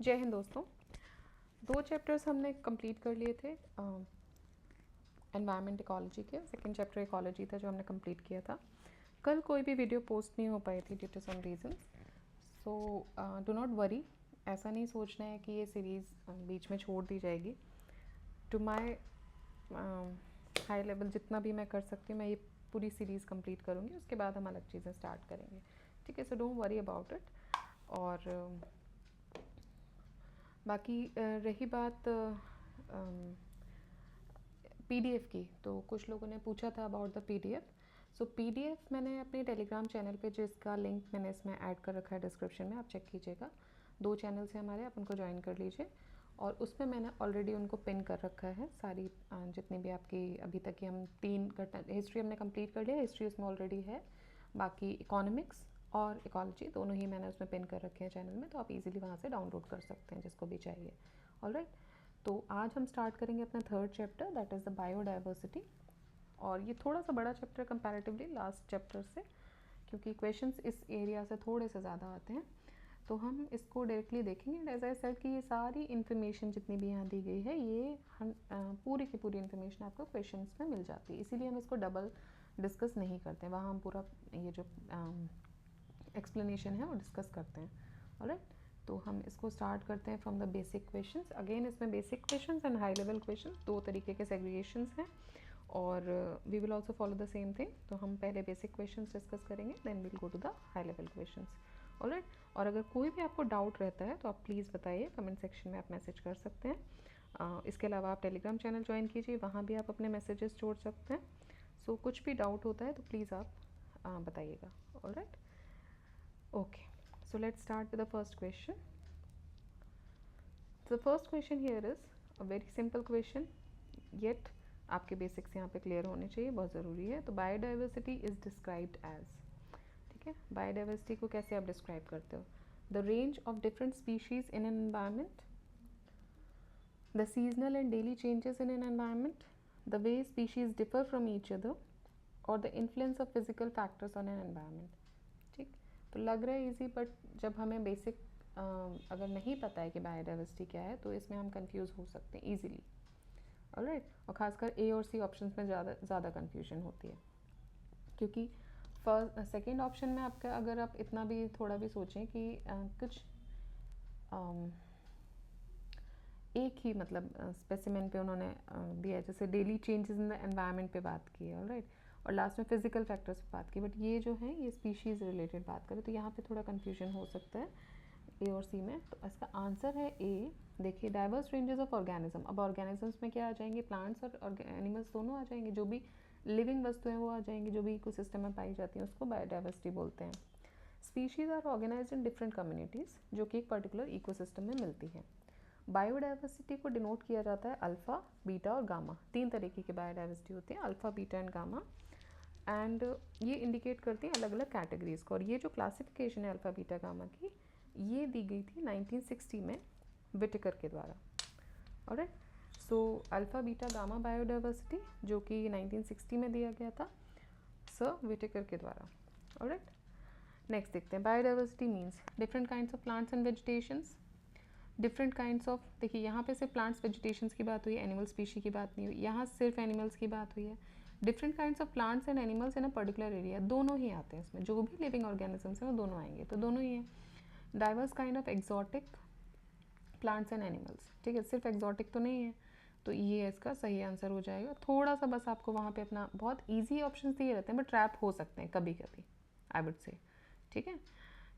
जय हिंद दोस्तों। 2 चैप्टर्स हमने कंप्लीट कर लिए थे एनवायरनमेंट इकोलॉजी के। सेकंड चैप्टर इकोलॉजी था जो हमने कंप्लीट किया था। कल कोई भी वीडियो पोस्ट नहीं हो पाई थी due to some reason, so do not worry. ऐसा नहीं सोचना है कि ये सीरीज़ बीच में छोड़ दी जाएगी। टू माई हाई लेवल जितना भी मैं कर सकती हूँ मैं ये पूरी सीरीज़ कंप्लीट करूँगी, उसके बाद हम अलग चीज़ें स्टार्ट करेंगे। ठीक है, so don't worry about it. और बाकी रही बात पीडीएफ की, तो कुछ लोगों ने पूछा था about the PDF. So PDF मैंने अपने टेलीग्राम चैनल पे, जिसका लिंक मैंने इसमें ऐड कर रखा है डिस्क्रिप्शन में, आप चेक कीजिएगा। 2 चैनल से हमारे, आप उनको ज्वाइन कर लीजिए। और उसमें मैंने ऑलरेडी उनको पिन कर रखा है सारी जितनी भी आपकी अभी तक की हम 3 घटना, हिस्ट्री हमने कंप्लीट कर लिया, हिस्ट्री उसमें ऑलरेडी है। बाकी इकोनॉमिक्स और इकोलॉजी दोनों ही मैंने उसमें पिन कर रखे हैं चैनल में, तो आप इजीली वहाँ से डाउनलोड कर सकते हैं जिसको भी चाहिए। ऑलराइट, तो आज हम स्टार्ट करेंगे अपना 3rd chapter, that is the biodiversity. और ये थोड़ा सा बड़ा चैप्टर कंपैरेटिवली लास्ट चैप्टर से, क्योंकि क्वेश्चंस इस एरिया से थोड़े से ज़्यादा आते हैं, तो हम इसको डायरेक्टली देखेंगे। एज आई सेड कि ये सारी इन्फॉर्मेशन जितनी भी यहाँ दी गई है, ये पूरी की पूरी इन्फॉर्मेशन आपको क्वेश्चंस में मिल जाती है, इसीलिए हम इसको डबल डिस्कस नहीं करते हैं। वहाँ हम पूरा ये जो एक्सप्लेनेशन है वो डिस्कस करते हैं। ऑलराइट, तो हम इसको स्टार्ट करते हैं from the basic questions. Again इसमें basic questions and high level questions 2 तरीके के सेग्रीगेशंस हैं, और we will also follow the same thing. तो हम पहले बेसिक क्वेश्चंस डिस्कस करेंगे, then will go to the high level questions. Alright, और अगर कोई भी आपको डाउट रहता है तो आप प्लीज़ बताइए, कमेंट सेक्शन में आप मैसेज कर सकते हैं। इसके अलावा आप टेलीग्राम चैनल ज्वाइन कीजिए, वहाँ भी आप अपने मैसेजेस छोड़ सकते हैं। सो कुछ भी डाउट होता है तो प्लीज़ आप बताइएगा। Alright, okay, so let's start with the first question. The first question here is a very simple question, yet आपके बेसिक्स यहाँ पे क्लियर होने चाहिए, बहुत ज़रूरी है। तो बायोडाइवर्सिटी इज डिस्क्राइब्ड एज, ठीक है, बायोडाइवर्सिटी को कैसे आप डिस्क्राइब करते हो? The range of different species in an environment, the seasonal and daily changes in an environment, the way species differ from each other, और the influence of physical factors on an environment. ठीक, तो लग रहा है easy, but जब हमें basic अगर नहीं पता है कि बायोडाइवर्सिटी क्या है तो इसमें हम कंफ्यूज हो सकते हैं ईजिली। ऑलराइट, और ख़ासकर ए और सी ऑप्शंस में ज़्यादा कन्फ्यूजन होती है, क्योंकि सेकेंड ऑप्शन में आपका, अगर आप इतना भी थोड़ा भी सोचें कि कुछ एक ही मतलब स्पेसिमेन पे उन्होंने दिया है, जैसे daily changes in the environment पे बात की है, ऑलराइट, और लास्ट में फिजिकल फैक्टर्स पे बात की, बट ये जो है ये स्पीशीज़ रिलेटेड बात करें तो यहाँ पे थोड़ा कन्फ्यूजन हो सकता है ए और सी में। तो इसका आंसर है ए। देखिए, डाइवर्स रेंजेस ऑफ ऑर्गेनिज्म, अब ऑर्गेनिजम्स में क्या आ जाएंगे, प्लांट्स और एनिमल्स दोनों आ जाएंगे, जो भी लिविंग वस्तुएं वो आ जाएंगी, जो भी इकोसिस्टम में पाई जाती हैं उसको बायोडाइवर्सिटी बोलते हैं। Species are organized in different communities जो कि एक पर्टिकुलर इकोसिस्टम में मिलती है। बायोडाइवर्सिटी को डिनोट किया जाता है अल्फ़ा, बीटा और गामा, 3 तरीके की बायोडाइवर्सिटी होती है, alpha, beta and gamma. And ये इंडिकेट करती हैं अलग अलग कैटेगरीज को। और ये जो क्लासिफिकेशन है अल्फ़ा, बीटा, गामा की, ये दी गई थी 1960 में विटेकर के द्वारा। ऑलराइट, सो अल्फ़ा, बीटा, गामा बायोडाइवर्सिटी जो कि 1960 में दिया गया था सर विटेकर के द्वारा। ऑलराइट, नेक्स्ट देखते हैं। Biodiversity means different kinds of plants and vegetations, different kinds of, देखिए यहाँ पे सिर्फ प्लांट्स वेजिटेशंस की बात हुई है, एनिमल स्पीशी की बात नहीं हुई, यहाँ सिर्फ एनिमल्स की बात हुई है। Different kinds of plants and animals in a particular area, दोनों ही आते हैं इसमें, जो भी लिविंग ऑर्गेनिजम्स हैं वो दोनों आएंगे, तो दोनों ही हैं। Diverse kind of exotic plants and animals, ठीक है, सिर्फ एक्जॉटिक तो नहीं है, तो ये इसका सही आंसर हो जाएगा। थोड़ा सा बस आपको वहाँ पे अपना, बहुत ईजी ऑप्शन दिए रहते हैं बट ट्रैप हो सकते हैं कभी कभी, आई वुड से, ठीक है,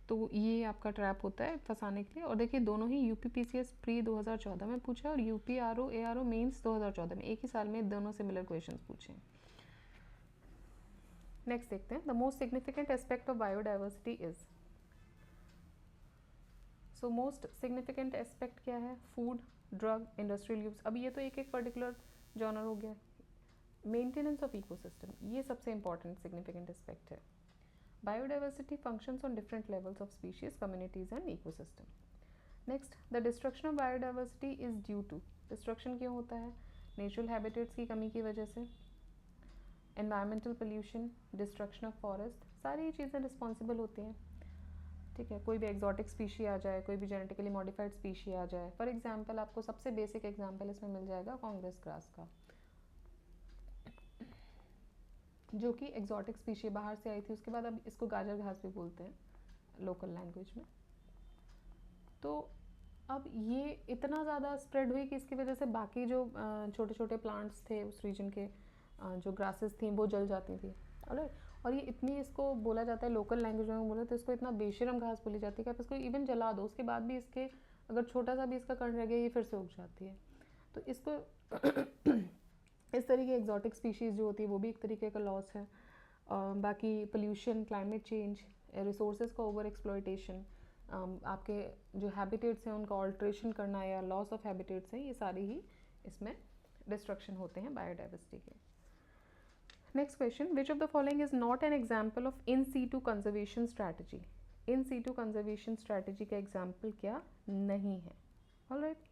तो ये आपका ट्रैप होता है फंसाने के लिए। और देखिए, दोनों ही यूपीपीसीएस प्री 2014 में पूछा और यूपीआरओ एआरओ मेंस 2014 में, एक ही साल में दोनों सिमिलर क्वेश्चंस पूछे। नेक्स्ट देखते हैं, the most significant aspect of biodiversity is, so most significant aspect क्या है, फूड, ड्रग, इंडस्ट्रियल यूज। अब ये तो एक एक पर्टिकुलर जॉनर हो गया। मेंटेनेंस ऑफ इकोसिस्टम, ये सबसे इंपॉर्टेंट सिग्निफिकेंट एस्पेक्ट है। Biodiversity functions on different levels of species, communities and ecosystem. Next, the destruction of biodiversity is due to, destruction क्यों होता है, नेचुरल हैबिटेट्स की कमी की वजह से, environmental pollution, destruction of forest, सारी चीज़ें रिस्पॉन्सिबल होती हैं। ठीक है, कोई भी एक्जॉटिक स्पीशी आ जाए, कोई भी जेनेटिकली मॉडिफाइड स्पीशी आ जाए। फॉर एग्जांपल आपको सबसे बेसिक एग्जांपल इसमें मिल जाएगा कांग्रेस ग्रास का, जो कि एक्जॉटिक स्पीशी बाहर से आई थी, उसके बाद अब इसको गाजर घास भी बोलते हैं लोकल लैंग्वेज में। तो अब ये इतना ज़्यादा स्प्रेड हुई कि इसकी वजह से बाकी जो छोटे छोटे प्लांट्स थे उस रीजन के, जो ग्रासेस थी वो जल जाती थी। और ये इतनी, इसको बोला जाता है लोकल लैंग्वेज में बोले तो इसको इतना बेशरम घास बोली जाती है कि आप इसको इवन जला दो, उसके बाद भी इसके अगर छोटा सा भी इसका कण रह गया ये फिर से उग जाती है। तो इसको इस तरीके की एग्जॉटिक स्पीशीज़ जो होती है वो भी एक तरीके का लॉस है। बाकी पोल्यूशन, क्लाइमेट चेंज, रिसोर्सेज का ओवर एक्सप्लॉयटेशन, आपके जो हैबिटेट्स हैं उनका ऑल्ट्रेशन करना या लॉस ऑफ हैबिटेट्स हैं, ये सारे ही इसमें डिस्ट्रक्शन होते हैं बायोडाइवर्सिटी के। Next question, which of the following is not an example of in situ conservation strategy. In situ conservation strategy का एग्जाम्पल क्या नहीं है। ऑलराइट,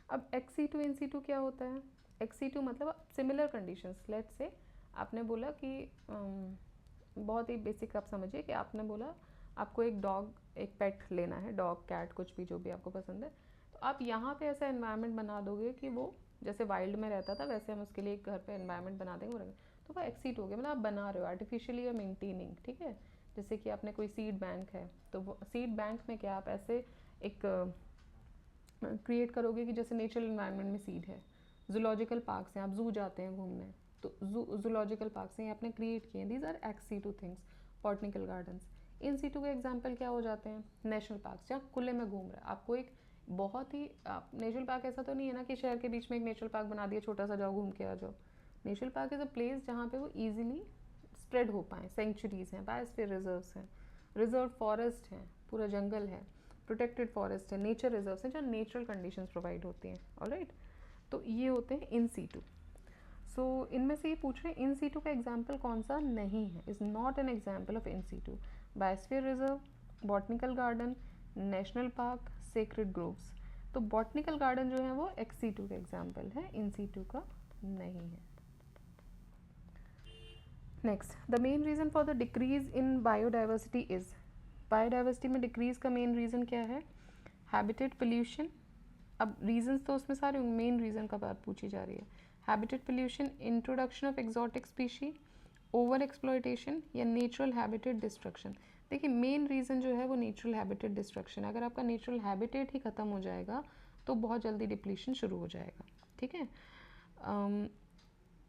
अब एक्स सीटू इन सीटू क्या होता है। एक्स सीटू मतलब सिमिलर कंडीशंस। लेट्स से आपने बोला कि बहुत ही बेसिक आप समझिए कि आपने बोला आपको एक डॉग, एक पेट लेना है, डॉग कैट कुछ भी जो भी आपको पसंद है, तो आप यहाँ पे ऐसा एनवायरनमेंट बना दोगे कि वो जैसे वाइल्ड में रहता था वैसे हम उसके लिए एक घर पे एनवायरनमेंट बना देंगे, तो वो एक्सीट हो गया। मतलब आप बना रहे हो आर्टिफिशियली या मेंटेनिंग, ठीक है। जैसे कि आपने कोई सीड बैंक है, तो वो सीड बैंक में क्या आप ऐसे एक क्रिएट करोगे कि जैसे नेचुरल एनवायरनमेंट में सीड है। जूलॉजिकल पार्क्स हैं, आप जू जाते हैं घूमने, तो जूलॉजिकल पार्क्स हैं, आपने क्रिएट किए हैं, these are ex situ things. Botanical gardens, in situ के एग्जाम्पल क्या हो जाते हैं, नेशनल पार्क्स जहाँ खुले में घूम रहे हैं। आपको एक बहुत ही नेचुरल पार्क ऐसा तो नहीं है ना कि शहर के बीच में एक नेचुरल पार्क बना दिया, छोटा सा जाओ घूम के आ जाओ। Natural park is a place जहाँ पे वो ईजिली स्प्रेड हो पाएँ। सेंचुरीज़ हैं, बायोस्फीयर रिजर्व्स हैं, रिजर्व फॉरेस्ट हैं, पूरा जंगल है, प्रोटेक्टेड फॉरेस्ट है, नेचर रिजर्व्स हैं जहाँ नेचुरल कंडीशंस प्रोवाइड होती हैं। ऑलराइट, तो ये होते हैं इन सीटू। सो इनमें से ये पूछ रहे हैं इन सीटू का एग्जाम्पल कौन सा नहीं है, is not an example of in situ. Biosphere reserve, botanical garden, national park, sacred groves. तो बॉटनिकल गार्डन जो है वो एक्स सीटू का एग्जाम्पल है, इन सीटू का नहीं है। Next, the main reason for the decrease in biodiversity is. Biodiversity में डिक्रीज का मेन रीज़न क्या है, हैबिटेट पोल्यूशन। अब रीजंस तो उसमें सारे, मेन रीज़न का बात पूछी जा रही है। Habitat pollution, introduction of exotic species, over exploitation या नेचुरल हैबिटेट डिस्ट्रक्शन। देखिए मेन रीज़न जो है वो नेचुरल हैबिटेट डिस्ट्रक्शन है। अगर आपका नेचुरल हैबिटेट ही ख़त्म हो जाएगा तो बहुत जल्दी डिप्लीशन शुरू हो जाएगा, ठीक है।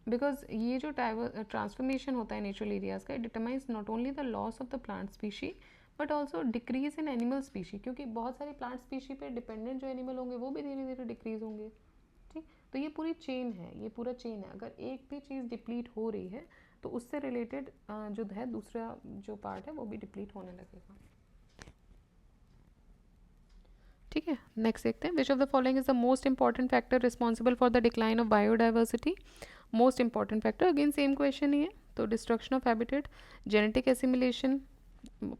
बिकॉज ये जो ट्रांसफॉर्मेशन होता है नेचुरल एरियाज़ का, it determines not only the loss of the plant species but also decrease in animal species, क्योंकि बहुत सारी प्लांट स्पीशी पे डिपेंडेंट जो एनिमल होंगे वो भी धीरे धीरे डिक्रीज होंगे, ठीक। तो ये पूरी चेन है, ये पूरा चेन है। अगर एक भी चीज़ डिप्लीट हो रही है तो उससे रिलेटेड जो है दूसरा जो पार्ट है वो भी डिप्लीट होने लगेगा, ठीक है। नेक्स्ट देखते हैं, which of the following is the most important factor responsible for the decline of biodiversity. Most important factor again same question ही है, तो destruction of habitat, genetic assimilation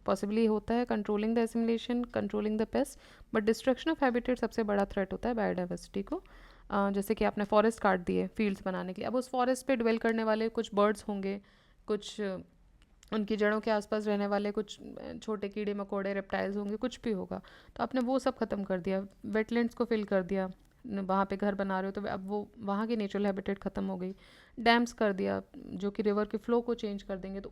possibly होता है, controlling the assimilation, controlling the pest, but destruction of habitat सबसे बड़ा threat होता है biodiversity को। जैसे कि आपने फॉरेस्ट काट दिए फील्ड्स बनाने के लिए, अब उस फॉरेस्ट पे डिवेल करने वाले कुछ बर्ड्स होंगे, कुछ उनकी जड़ों के आसपास रहने वाले कुछ छोटे कीड़े मकोड़े रेप्टाइल्स होंगे, कुछ भी होगा, तो आपने वो सब ख़त्म कर दिया, वेटलैंड्स को फिल कर दिया, वहाँ पे घर बना रहे हो तो अब वो वहाँ की नेचुरल हैबिटेट ख़त्म हो गई। डैम्स कर दिया जो कि रिवर के फ्लो को चेंज कर देंगे, तो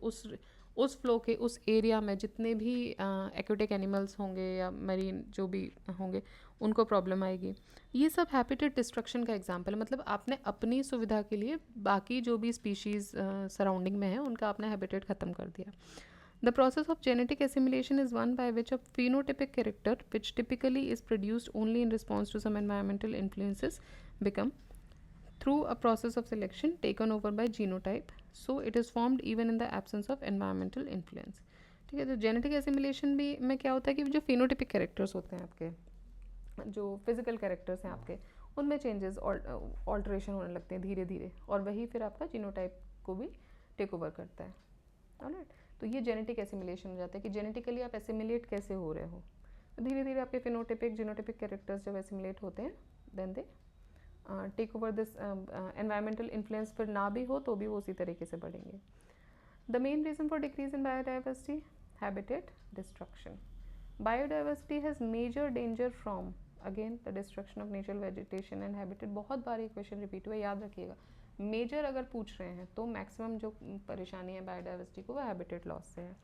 उस फ्लो के उस एरिया में जितने भी एक्वेटिक एनिमल्स होंगे या मरीन जो भी होंगे उनको प्रॉब्लम आएगी। ये सब हैबिटेट डिस्ट्रक्शन का एग्जांपल है। मतलब आपने अपनी सुविधा के लिए बाकी जो भी स्पीशीज़ सराउंडिंग में है उनका आपने हैबिटेट ख़त्म कर दिया। The process of genetic assimilation is one by which a phenotypic character, which typically is produced only in response to some environmental influences, become through a process of selection taken over by genotype. So it is formed even in the absence of environmental influence. ठीक है, तो genetic assimilation भी में क्या होता है कि जो फिनोटिपिक कैरेक्टर्स होते हैं आपके, जो फिजिकल कैरेक्टर्स हैं आपके, उनमें चेंजेस ऑल्ट्रेशन होने लगते हैं धीरे धीरे, और वही फिर आपका जीनोटाइप को भी टेक ओवर करता है। ऑलराइट, तो ये जेनेटिक एसिमिलेशन हो जाता है कि जेनेटिकली आप एसिमिलेट कैसे हो रहे हो। तो धीरे धीरे आपके फिनोटिपिक जीनोटिपिक कैरेक्टर्स जब एसिमिलेट होते हैं then they take over this environmental influence, फिर ना भी हो तो भी वो उसी तरीके से बढ़ेंगे। The main reason for decrease in biodiversity, habitat destruction. Biodiversity has major danger from again the destruction of natural vegetation and habitat. बहुत बार ये क्वेश्चन रिपीट हुआ, याद रखिएगा। मेजर अगर पूछ रहे हैं तो मैक्सिमम जो परेशानी है बायोडाइवर्सिटी को वो हैबिटेट लॉस से है।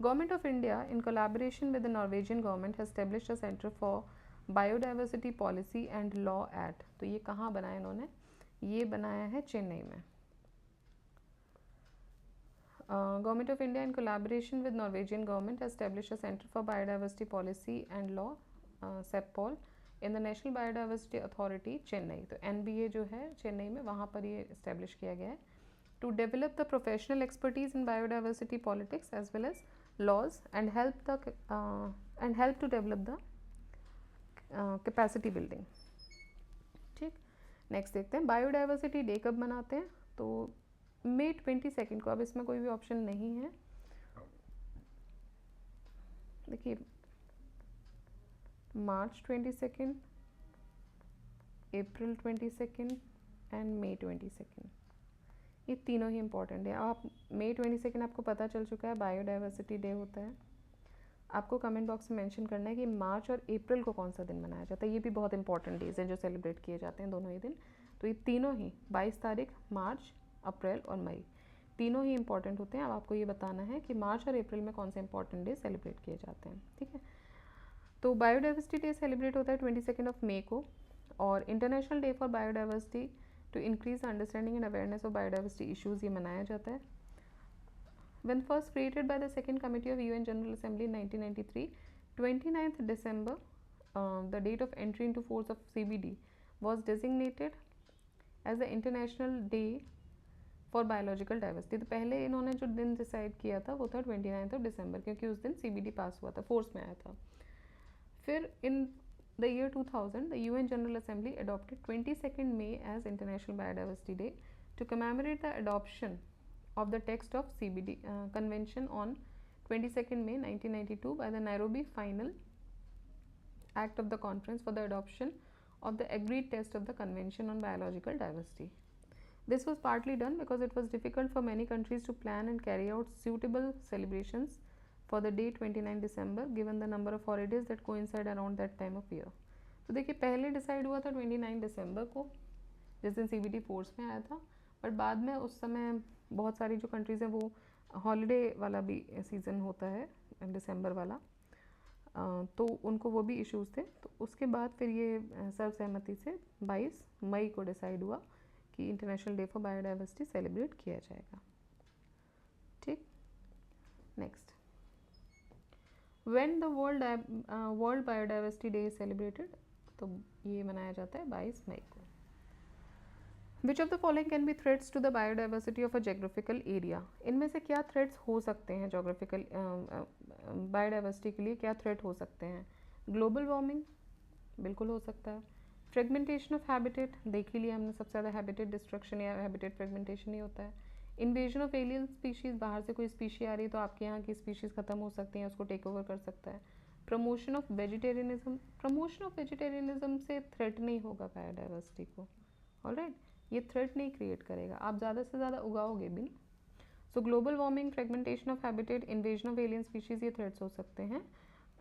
Government of India in collaboration with the Norwegian government has established a centre for biodiversity policy and law at. तो ये कहाँ बनाया इन्होंने? ये बनाया है चेन्नई में। Government of India in collaboration with Norwegian government has established a Center for Biodiversity Policy and Law (CEPOL) in the National Biodiversity Authority Chennai। तो NBA जो है चेन्नई में, वहाँ पर ये establish किया गया है to develop the professional expertise in biodiversity politics as well as laws and help to develop the capacity building। ठीक, नेक्स्ट देखते हैं बायोडाइवर्सिटी डे कब मनाते हैं। तो मई 22 को। अब इसमें कोई भी ऑप्शन नहीं है। देखिए मार्च 22, अप्रैल 22 एंड मई 22, ये तीनों ही इम्पॉर्टेंट है। आप मई 22 आपको पता चल चुका है बायोडाइवर्सिटी डे होता है। आपको कमेंट बॉक्स में मेंशन करना है कि मार्च और अप्रैल को कौन सा दिन मनाया जाता है। ये भी बहुत इंपॉर्टेंट डेज हैं जो सेलिब्रेट किए जाते हैं दोनों ही दिन। तो ये तीनों ही 22 तारीख, मार्च, अप्रैल और मई, तीनों ही इंपॉर्टेंट होते हैं। अब आपको ये बताना है कि मार्च और अप्रैल में कौन से इंपॉर्टेंट डे सेलिब्रेट किए जाते हैं। ठीक है, तो बायोडाइवर्सिटी डे सेलिब्रेट होता है 22 मई को। और international day for biodiversity to increase understanding and awareness of biodiversity issues ये मनाया जाता है। When first created by the Second Committee of UN General Assembly in 1993, 29th December, the date of entry into force of CBD, was designated as the International Day for Biological Diversity। तो पहले इन्होंने जो दिन decide किया था वो था 29 दिसंबर, क्योंकि उस दिन CBD पास हुआ था, फोर्स में आया था। फिर in the year 2000, the UN General Assembly adopted 22nd May as International Biodiversity Day to commemorate the adoption of the text of CBD Convention on 22nd May 1992 by the Nairobi Final Act of the Conference for the adoption of the agreed text of the Convention on Biological Diversity। This was partly done because it was difficult for many countries to plan and carry out suitable celebrations for the day 29 December given the number of holidays that coincide around that time of year। तो देखिए पहले decide हुआ था 29 दिसंबर को, जिस दिन CBD force में आया था, बट बाद में उस समय बहुत सारी जो कंट्रीज़ हैं वो हॉलीडे वाला भी सीज़न होता है दिसंबर वाला, तो उनको वो भी इश्यूज़ थे। तो उसके बाद फिर ये सर्वसहमति से 22 मई को डिसाइड हुआ कि international day for biodiversity celebrate किया जाएगा। ठीक, next, when the world biodiversity day is celebrated, तो ये मनाया जाता है 22 मई को। Which of the following can be threats to the biodiversity of a geographical area? इनमें से क्या threats हो सकते हैं geographical biodiversity के लिए? क्या threat हो सकते हैं? Global warming बिल्कुल हो सकता है। Fragmentation of habitat, देख ही लिया हमने, सबसे ज़्यादा habitat destruction या habitat fragmentation ही होता है। Invasion of alien species, बाहर से कोई species आ रही है तो आपके यहाँ की species ख़त्म हो सकती हैं, उसको take over कर सकता है। Promotion of vegetarianism, promotion of vegetarianism से threat नहीं होगा biodiversity को, alright, ये थ्रेट नहीं क्रिएट करेगा, आप ज़्यादा से ज़्यादा उगाओगे भी। So global warming, fragmentation of habitat, invasion of alien species, ये थ्रेट्स हो सकते हैं।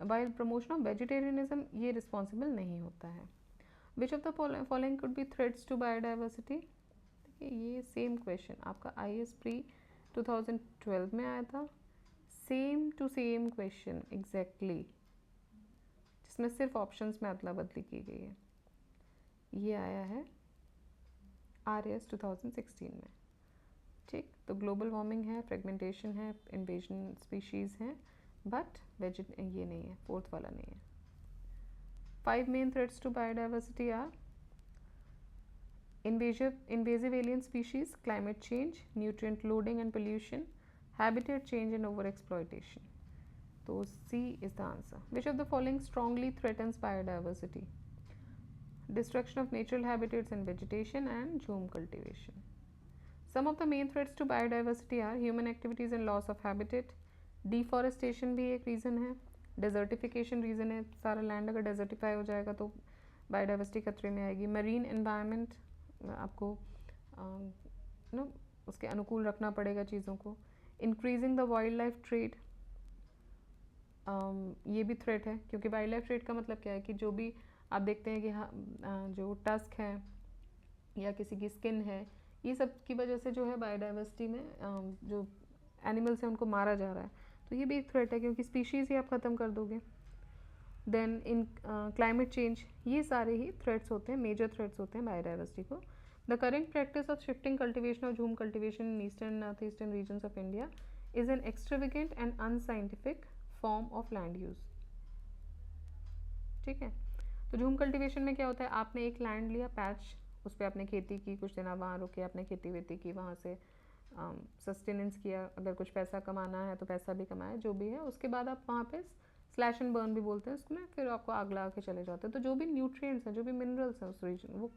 वाइल प्रमोशन ऑफ वेजिटेरियनिज्म ये रिस्पॉन्सिबल नहीं होता है। Which of the following could be threats to biodiversity? देखिए ये सेम क्वेश्चन आपका IAS प्री 2012 में आया था, same to same question exactly, जिसमें सिर्फ ऑप्शंस में अदला बदली की गई है। ये आया है RAS 2016 में। ठीक, तो ग्लोबल वार्मिंग है, फ्रेगमेंटेशन है, इन्वेजन स्पीशीज़ हैं, बट ये नहीं है, फोर्थ वाला नहीं है। 5 main threats to biodiversity are invasive alien species, climate change, nutrient loading and pollution, habitat change and overexploitation। तो C is the answer। Which of the following strongly threatens biodiversity? Destruction of natural habitats and vegetation and zoom cultivation। Some of the main threats to biodiversity are human activities and loss of habitat, deforestation भी एक reason है, desertification reason है, सारा land अगर डेजर्टिफाई हो जाएगा तो biodiversity खतरे में आएगी। मरीन एनवायरनमेंट, आपको उसके अनुकूल रखना पड़ेगा चीज़ों को। Increasing the wild life trade, ये भी थ्रेट है, क्योंकि वाइल्ड लाइफ थ्रेट का मतलब क्या है कि जो भी आप देखते हैं कि हाँ, जो टस्क है या किसी की स्किन है, ये सब की वजह से जो है बायोडाइवर्सिटी में जो एनिमल्स हैं उनको मारा जा रहा है, तो ये भी एक थ्रेट है, क्योंकि स्पीशीज़ ही आप ख़त्म कर दोगे। देन इन क्लाइमेट चेंज, ये सारे ही थ्रेट्स होते हैं, मेजर थ्रेट्स होते हैं बायोडाइवर्सिटी को। The current practice of shifting cultivation of jhum cultivation in eastern and north eastern regions of India is an extravagant and unscientific form of land use. ठीक है, तो झूम कल्टिवेशन में क्या होता है, आपने एक लैंड लिया पैच, उस पर आपने खेती की, कुछ दिन आप वहाँ रुके, आपने खेती वेती की, वहाँ से सस्टेनेंस किया, अगर कुछ पैसा कमाना है तो पैसा भी कमाया, जो भी है, उसके बाद आप वहाँ पे स्लैश एंड बर्न भी बोलते हैं उसमें, फिर आपको आग लगा के चले जाते हैं। तो जो भी न्यूट्रिएंट्स हैं, जो भी मिनरल्स हैं उस रीजन, वो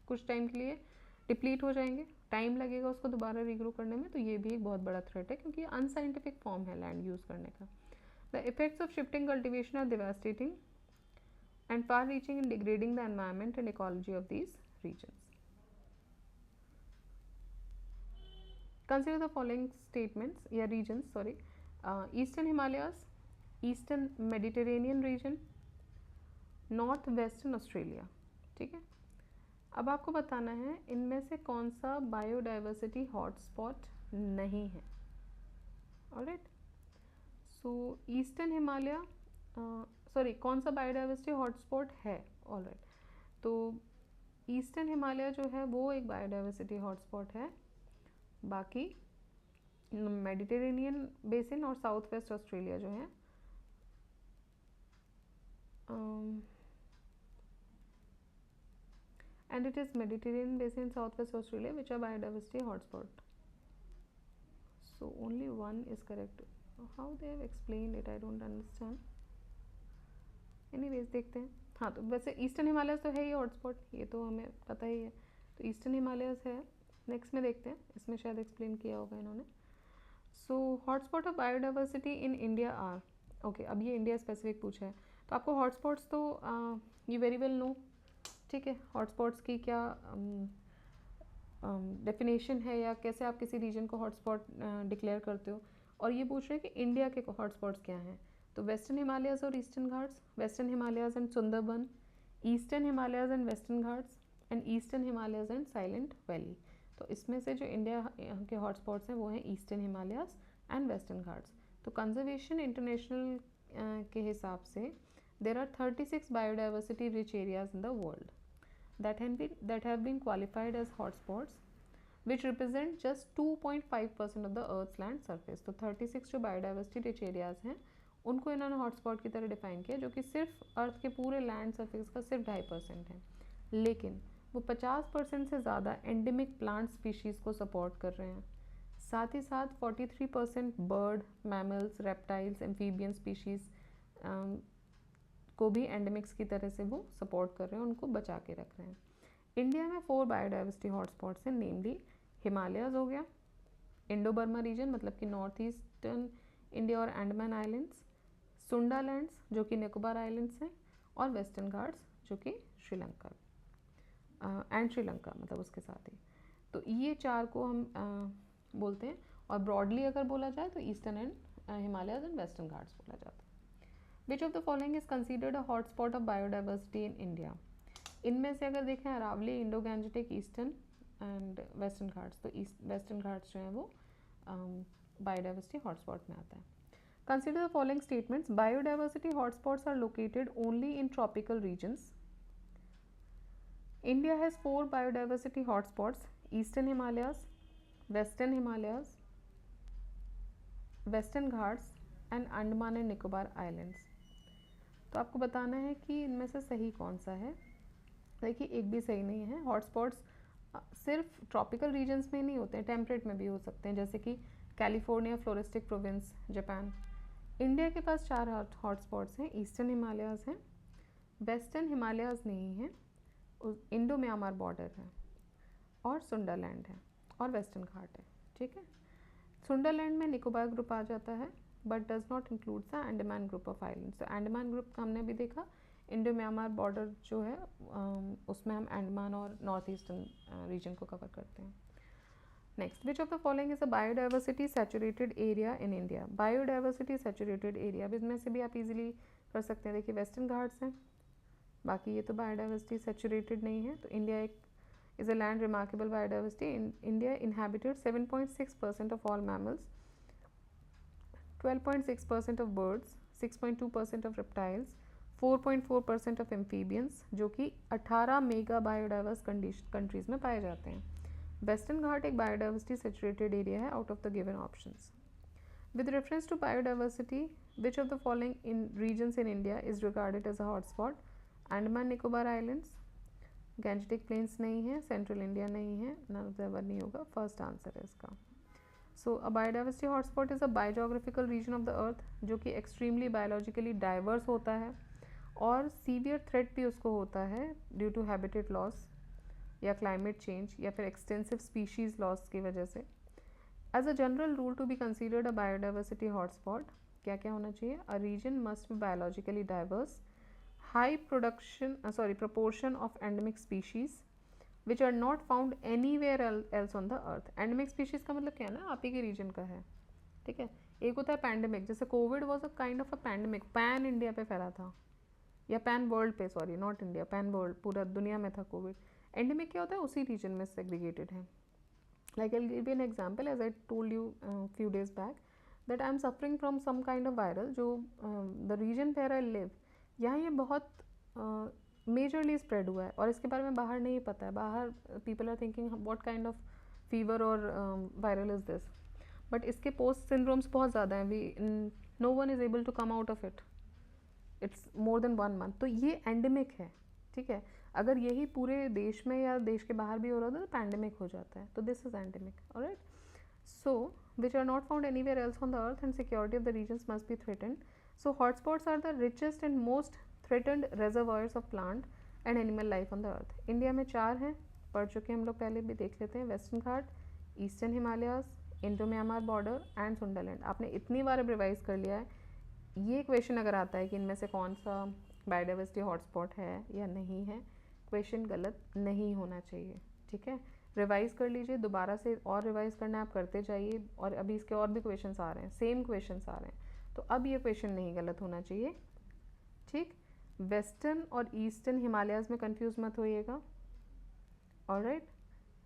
कुछ टाइम के लिए डिप्लीट हो जाएंगे, टाइम लगेगा उसको दोबारा रीग्रो करने में, तो ये भी एक बहुत बड़ा थ्रेट है, क्योंकि अनसाइंटिफिक फॉर्म है लैंड यूज़ करने का। The effects of shifting cultivation are devastating and far reaching in degrading the environment and ecology of these regions. Consider the following statements या regions, sorry. Eastern Himalayas, Eastern Mediterranean region, North Western Australia. ठीक है, अब आपको बताना है इनमें से कौन सा बायोडाइवर्सिटी हॉटस्पॉट नहीं है। ऑलराइट, सो ईस्टर्न हिमालय, सॉरी, कौन सा बायोडाइवर्सिटी हॉटस्पॉट है। ऑलराइट, तो ईस्टर्न हिमालय जो है वो एक बायोडाइवर्सिटी हॉटस्पॉट है, बाकी मेडिटेरेनियन बेसिन और साउथ वेस्ट ऑस्ट्रेलिया जो है and it is Mediterranean basin in southwest Australia which are biodiversity hotspot. So only one is correct. How they have explained it I don't understand. Anyways देखते हैं। हाँ, तो वैसे eastern Himalayas तो है ही hotspot, ये तो हमें पता ही है, तो ईस्टर्न हिमालयस है। नेक्स्ट में देखते हैं, इसमें शायद एक्सप्लेन किया होगा इन्होंने। So hotspot of biodiversity in India are, okay, अब ये इंडिया स्पेसिफिक पूछा है, तो आपको हॉटस्पॉट्स तो यू वेरी वेल नो। ठीक है, हॉटस्पॉट्स की क्या डेफिनेशन है, या कैसे आप किसी रीजन को हॉटस्पॉट डिक्लेयर करते हो, और ये पूछ रहे हैं कि इंडिया के हॉटस्पॉट्स क्या हैं। तो वेस्टर्न हिमालयाज और eastern Ghats, western Himalayas and Sundarban, eastern Himalayas and Western Ghats, and eastern Himalayas and silent valley. तो इसमें से जो इंडिया के हॉटस्पॉट्स हैं वो हैं eastern Himalayas and Western Ghats. तो कंजर्वेशन इंटरनेशनल के हिसाब से there are 36 biodiversity rich areas in the world that have been qualified as hotspots, which represent just 2.5% of the Earth's land surface. तो 36 जो biodiversity rich areas हैं उनको इन्होंने हॉटस्पॉट की तरह डिफाइन किया, जो कि सिर्फ अर्थ के पूरे लैंड सरफेस का सिर्फ 2.5% है, लेकिन वो 50% से ज़्यादा एंडेमिक प्लांट स्पीशीज़ को सपोर्ट कर रहे हैं। साथ ही साथ 43% bird, mammals, reptiles, amphibian species को भी एंडेमिक्स की तरह से वो सपोर्ट कर रहे हैं, उनको बचा के रख रहे हैं। इंडिया में 4 बायोडाइवर्सिटी हॉटस्पॉट्स हैं, नेमली हिमालयाज हो गया, इंडो बर्मा रीजन मतलब कि नॉर्थ ईस्टर्न इंडिया और अंडमान आइलैंड्स, सुंडालैंड्स जो कि निकोबार आइलैंड्स हैं, और वेस्टर्न घाट्स जो कि श्रीलंका एंड श्रीलंका मतलब उसके साथ ही। तो ये 4 को हम बोलते हैं, और ब्रॉडली अगर बोला जाए तो eastern and Himalayas and Western Ghats बोला जाता है। Which of the following is considered a hotspot of biodiversity in India? इनमें से अगर देखें Aravalli, Indo Gangetic, Eastern and Western Ghats, तो वेस्टर्न घाट्स जो हैं वो बायोडाइवर्सिटी हॉटस्पॉट में आता है। Consider the following statements, biodiversity hotspots are located only in tropical regions. India has 4 biodiversity hotspots, eastern Himalayas, western Himalayas, western Ghats and Andaman and Nicobar islands. तो आपको बताना है कि इनमें से सही कौन सा है। देखिए, एक भी सही नहीं है। हॉटस्पॉट्स सिर्फ ट्रॉपिकल रीजन्स में नहीं होते हैं, टेम्परेट में भी हो सकते हैं, जैसे कि California floristic province, Japan. India के पास 4 हॉटस्पॉट्स हैं, ईस्टर्न हिमालयाज हैं, वेस्टर्न हिमालयाज नहीं हैं, इंडो म्यांमार बॉर्डर है, और सुंडरलैंड है, और वेस्टर्न घाट है। ठीक है, सुंडरलैंड में निकोबार ग्रुप आ जाता है, but does not include the Andaman group of islands. तो अंडमान ग्रुप का हमने भी देखा, इंडो म्यांमार बॉर्डर जो है उसमें हम अंडमान और नॉर्थ ईस्टर्न रीजन को कवर करते हैं। Next, which of the following is a biodiversity saturated area in India? Biodiversity saturated area, अब इसमें से भी आप इजीली कर सकते हैं. देखिए वेस्टर्न घाट्स हैं, बाकी ये तो बायोडाइवर्सिटी सैचुरेटेड नहीं है. तो इंडिया एक is a land remarkable biodiversity. In India inhabited 7.6% of all mammals, 12.6% of birds, 6.2% of reptiles, 4.4% of amphibians, जो कि 18 मेगा बायोडाइवर्स कंट्रीज में पाए जाते हैं. वेस्टर्न घाट एक बायोडाइवर्सिटी सेचुरेटेड एरिया है out of the given options. With reference to biodiversity, which of the following regions in India is regarded as a hotspot? Andaman Nicobar Islands, Gangetic plains नहीं है, central India नहीं है, none of the above नहीं होगा. First answer है इसका. So a biodiversity hotspot is a biogeographical region of the earth जो कि एक्सट्रीमली बायोलॉजिकली डाइवर्स होता है और सीवियर थ्रेट भी उसको होता है ड्यू टू हैबिटेट लॉस या क्लाइमेट चेंज या फिर एक्सटेंसिव स्पीशीज़ लॉस की वजह से. As a general rule to be considered a biodiversity hotspot क्या क्या होना चाहिए? A region must be biologically diverse, high proportion of endemic species which are not found anywhere else on the earth. endemic species का मतलब क्या है ना, आप ही के रीजन का है. ठीक है. एक होता है पैंडमिक, जैसे Covid was a kind of a pandemic, pan India पे फैला था या पैन वर्ल्ड पे, sorry not India, pan world, पूरा दुनिया में था कोविड. एंडेमिक क्या होता है, उसी रीजन में सेग्रीगेटेड है. Like I give an example, as I told you few days back that I am suffering from some kind of viral, जो the region where I live, यहाँ ये बहुत मेजरली स्प्रेड हुआ है और इसके बारे में बाहर नहीं पता है. बाहर people are thinking what kind of fever और वायरल इज़ दिस, बट इसके पोस्ट सिंड्रोम्स बहुत ज़्यादा हैं. We no one is able to come out of it. It's more than 1 month. तो ये एंडेमिक है. ठीक है. अगर यही पूरे देश में या देश के बाहर भी हो रहा था तो पैंडेमिक हो जाता है. तो this is endemic. Alright. So which are not found anywhere else on the earth and security of the regions must be threatened. So hotspots are the richest and most threatened reservoirs of plant and animal life on the earth. India में 4 हैं, पढ़ चुके हम लोग, पहले भी देख लेते हैं. Western Ghat, Eastern Himalayas, Indo Myanmar border and Sundaland. आपने इतनी बार रिवाइज कर लिया है. ये क्वेश्चन अगर आता है कि इनमें से कौन सा बायोडाइवर्सिटी हॉटस्पॉट है या नहीं है, क्वेश्चन गलत नहीं होना चाहिए. ठीक है. रिवाइज कर लीजिए, दोबारा से और रिवाइज करना आप करते जाइए. और अभी इसके और भी क्वेश्चन आ रहे हैं, सेम क्वेश्चन आ रहे हैं, तो अब ये क्वेश्चन नहीं गलत होना चाहिए. ठीक. वेस्टर्न और ईस्टर्न हिमालयाज में कंफ्यूज मत होइएगा. ऑलराइट.